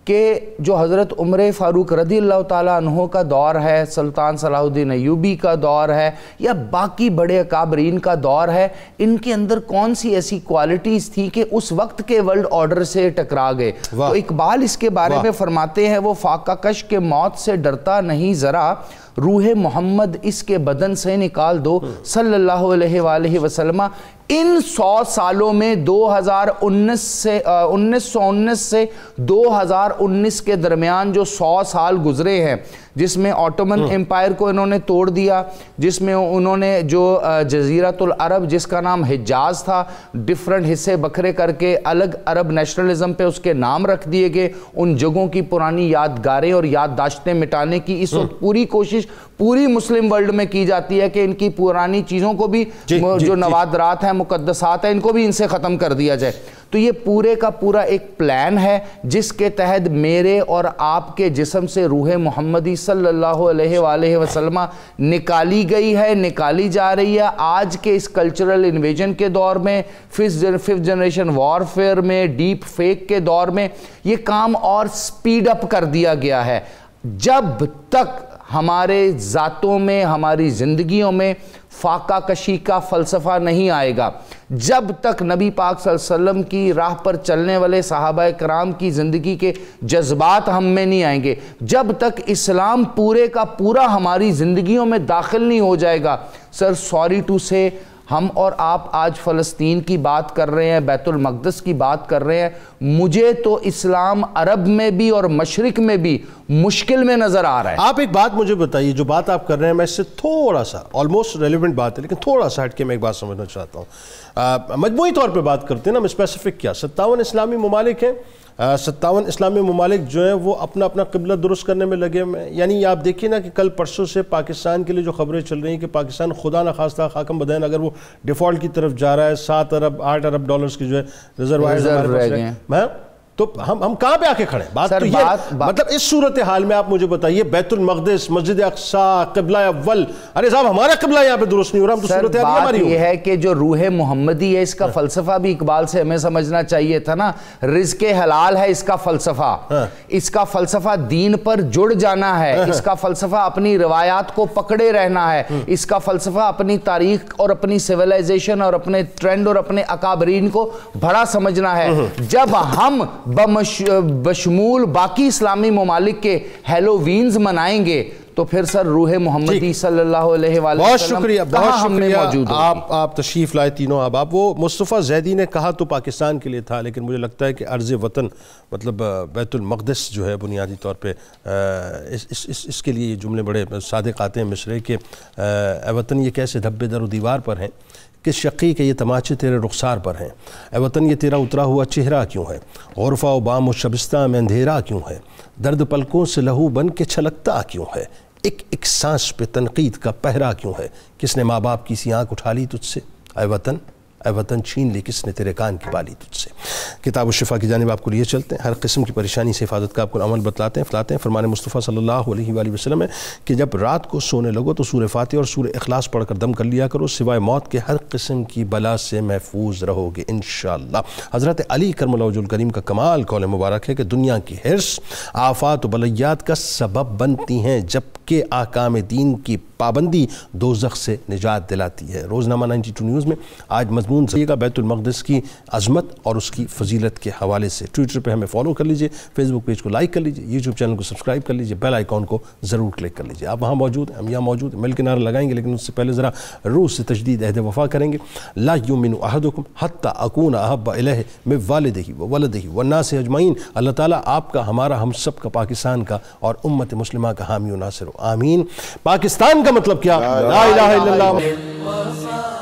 کہ جو حضرت عمر فاروق رضی اللہ تعالیٰ عنہ کا دور ہے، سلطان صلاح الدین ایوبی کا دور ہے، یا باقی بڑے اکابرین کا دور ہے، ان کے اندر کون سی ایسی کوالٹیز تھی کہ اس وقت کے ورلڈ آرڈر سے ٹکرا گئے. تو اقبال اس کے بارے میں فرماتے ہیں، وہ فاقہ کش کے موت سے ڈرتا نہیں ذرا، روح محمد اس کے بدن سے نکال دو صلی اللہ علیہ وآلہ وسلم. ان 100 سالوں میں 1919 سے 2019 کے درمیان جو 100 سال گزرے ہیں، جس میں آٹومن امپائر کو انہوں نے توڑ دیا، جس میں انہوں نے جو جزیرۃ العرب جس کا نام حجاز تھا، ڈیفرنٹ حصے بکھرے کر کے الگ عرب نیشنلزم پہ اس کے نام رکھ دیے گئے. ان جگہوں کی پرانی یادگاریں اور یادداشتیں مٹانے کی اس وقت پوری کوشش پوری مسلم ورلڈ میں کی جاتی ہے کہ ان کی پرانی چیزوں کو بھی جو نوادرات ہیں، مقدسات ہیں، ان کو بھی ان سے ختم کر دیا جائے. تو یہ پورے کا پورا ایک پلان ہے جس کے تحت میرے اور آپ کے جسم سے روح محمدی صلی اللہ علیہ وآلہ وسلم نکالی گئی ہے، نکالی جا رہی ہے. آج کے اس کلچرل انویژن کے دور میں، ففتھ جنریشن وارفیئر میں، ڈیپ فیک کے دور میں یہ کام اور سپیڈ اپ کر دیا گیا ہے. جب تک ہمارے ذاتوں میں، ہماری زندگیوں میں فاقہ کشی کا فلسفہ نہیں آئے گا، جب تک نبی پاک صلی اللہ علیہ وسلم کی راہ پر چلنے والے صحابہ کرام کی زندگی کے جذبات ہم میں نہیں آئیں گے، جب تک اسلام پورے کا پورا ہماری زندگیوں میں داخل نہیں ہو جائے گا. سر سوری ٹو سے، ہم اور آپ آج فلسطین کی بات کر رہے ہیں، بیت المقدس کی بات کر رہے ہیں، مجھے تو اسلام عرب میں بھی اور مشرق میں بھی مشکل میں نظر آ رہا ہے. آپ ایک بات مجھے بتائیے، جو بات آپ کر رہے ہیں میں اس سے تھوڑا سا آلموسٹ ریلیونٹ بات ہے لیکن تھوڑا سا ہٹ کے میں ایک بات سمجھنا چاہتا ہوں. مجموعی طور پہ بات کرتے ہیں نا، ہم اسپیسیفک کیا 57 اسلامی ممالک ہیں، 57 اسلامی ممالک جو ہیں وہ اپنا اپنا قبلہ درست کرنے میں لگے ہوئے ہیں. یعنی آپ دیکھیں نا کہ کل پرسوں سے پاکستان کے لیے جو خبریں چل رہی ہیں کہ پاکستان خدا نخواستہ خاکم بدین اگر وہ ڈیفالٹ کی طرف جا رہا ہے، 7 ارب 8 ارب ڈالرز کی جو ہے ریزرو تو ہم کہاں پہ آ کے کھڑے ہیں؟ بات تو یہ مطلب اس صورتحال میں آپ مجھے بتائیے بیت المقدس، مسجد اقصیٰ، قبلہ اول، ارے صاحب ہمارا قبلہ یہاں پہ درست نہیں ہو رہا، ہم تو صورتحال ہماری بات یہ ہے کہ جو روح محمدی ہے اس کا فلسفہ بھی اقبال سے ہمیں سمجھنا چاہیے تھا نا. رزق حلال ہے اس کا فلسفہ، اس کا فلسفہ دین پر جڑ جانا ہے، اس کا فلسفہ اپنی روایات کو پکڑے رہنا ہے، اس کا فلسفہ اپنی تاریخ اور اپنی سیولائزیشن اور اپنے ٹرینڈ اور اپنے اکابرین کو بڑا سمجھنا ہے. جب ہم بشمول باقی اسلامی ممالک کے ہیلووینز منائیں گے تو پھر سر روح محمدی صلی اللہ علیہ وآلہ بہت وسلم شکریہ، کہاں بہت ہم نے شکریہ. موجود ہوگی. آپ تشریف لائے تینوں احباب. وہ مصطفیٰ زیدی نے کہا تو پاکستان کے لیے تھا، لیکن مجھے لگتا ہے کہ ارض وطن مطلب بیت المقدس جو ہے بنیادی طور پہ اس کے لیے یہ جملے بڑے صادق آتے ہیں مصرے کہ اے وطن یہ کیسے دھبے در و دیوار پر ہیں، کس شقی کے یہ تماچے تیرے رخسار پر ہیں، اے وطن یہ تیرا اترا ہوا چہرہ کیوں ہے، غرفہ و بام و شبستہ میں اندھیرا کیوں ہے، درد پلکوں سے لہو بن کے چھلکتا کیوں ہے، ایک سانس پہ تنقید کا پہرا کیوں ہے، کس نے ماں باپ کی سی آنکھ اٹھا لی تجھ سے، اے وطن چھین لی کس نے تیرے کان کی بالی تجھ سے. کتاب الشفا کی جانب آپ کو لیے چلتے ہیں. ہر قسم کی پریشانی سے حفاظت کا آپ کو عمل بتلاتے ہیں. فرمان مصطفیٰ صلی اللہ علیہ وآلہ وسلم ہے کہ جب رات کو سونے لگو تو سورہ فاتحہ اور سورہ اخلاص پڑھ کر دم کر لیا کرو، سوائے موت کے ہر قسم کی بلا سے محفوظ رہو گے انشاءاللہ. حضرت علی کرم اللہ وجہ الکریم کا کمال قول مبارک ہے کہ دنیا کی حرص آفات و بلیات کا سبب بنتی ہیں، جبکہ احکام دین کی پابندی دوزخ سے نجات دلاتی ہے. روزنامہ 92 نیوز میں آج مضمون سنیے گا بیت المقدس کی عظمت اور اس کی فضیلت کے حوالے سے. ٹویٹر پہ ہمیں فالو کر لیجئے، فیس بک پیج کو لائک کر لیجئے، یوٹیوب چینل کو سبسکرائب کر لیجئے، بیل آئیکن کو ضرور کلک کر لیجئے. آپ وہاں موجود ہیں، ہم یہاں موجود ہیں، مل کے نعرہ لگائیں گے، لیکن اس سے پہلے ذرا روح سے تجدید عہد وفا کریں گے. لا یؤمن احدکم حتی اکون احب الیہ من والدہ وولدہ والناس اجمعین. اللہ تعالیٰ آپ کا، ہمارا، ہم سب کا، پاکستان کا اور امت مسلمہ کا حامی و ناصر ہو. آمین. پاکستان کا مطلب کیا؟ لا الہ الا اللہ.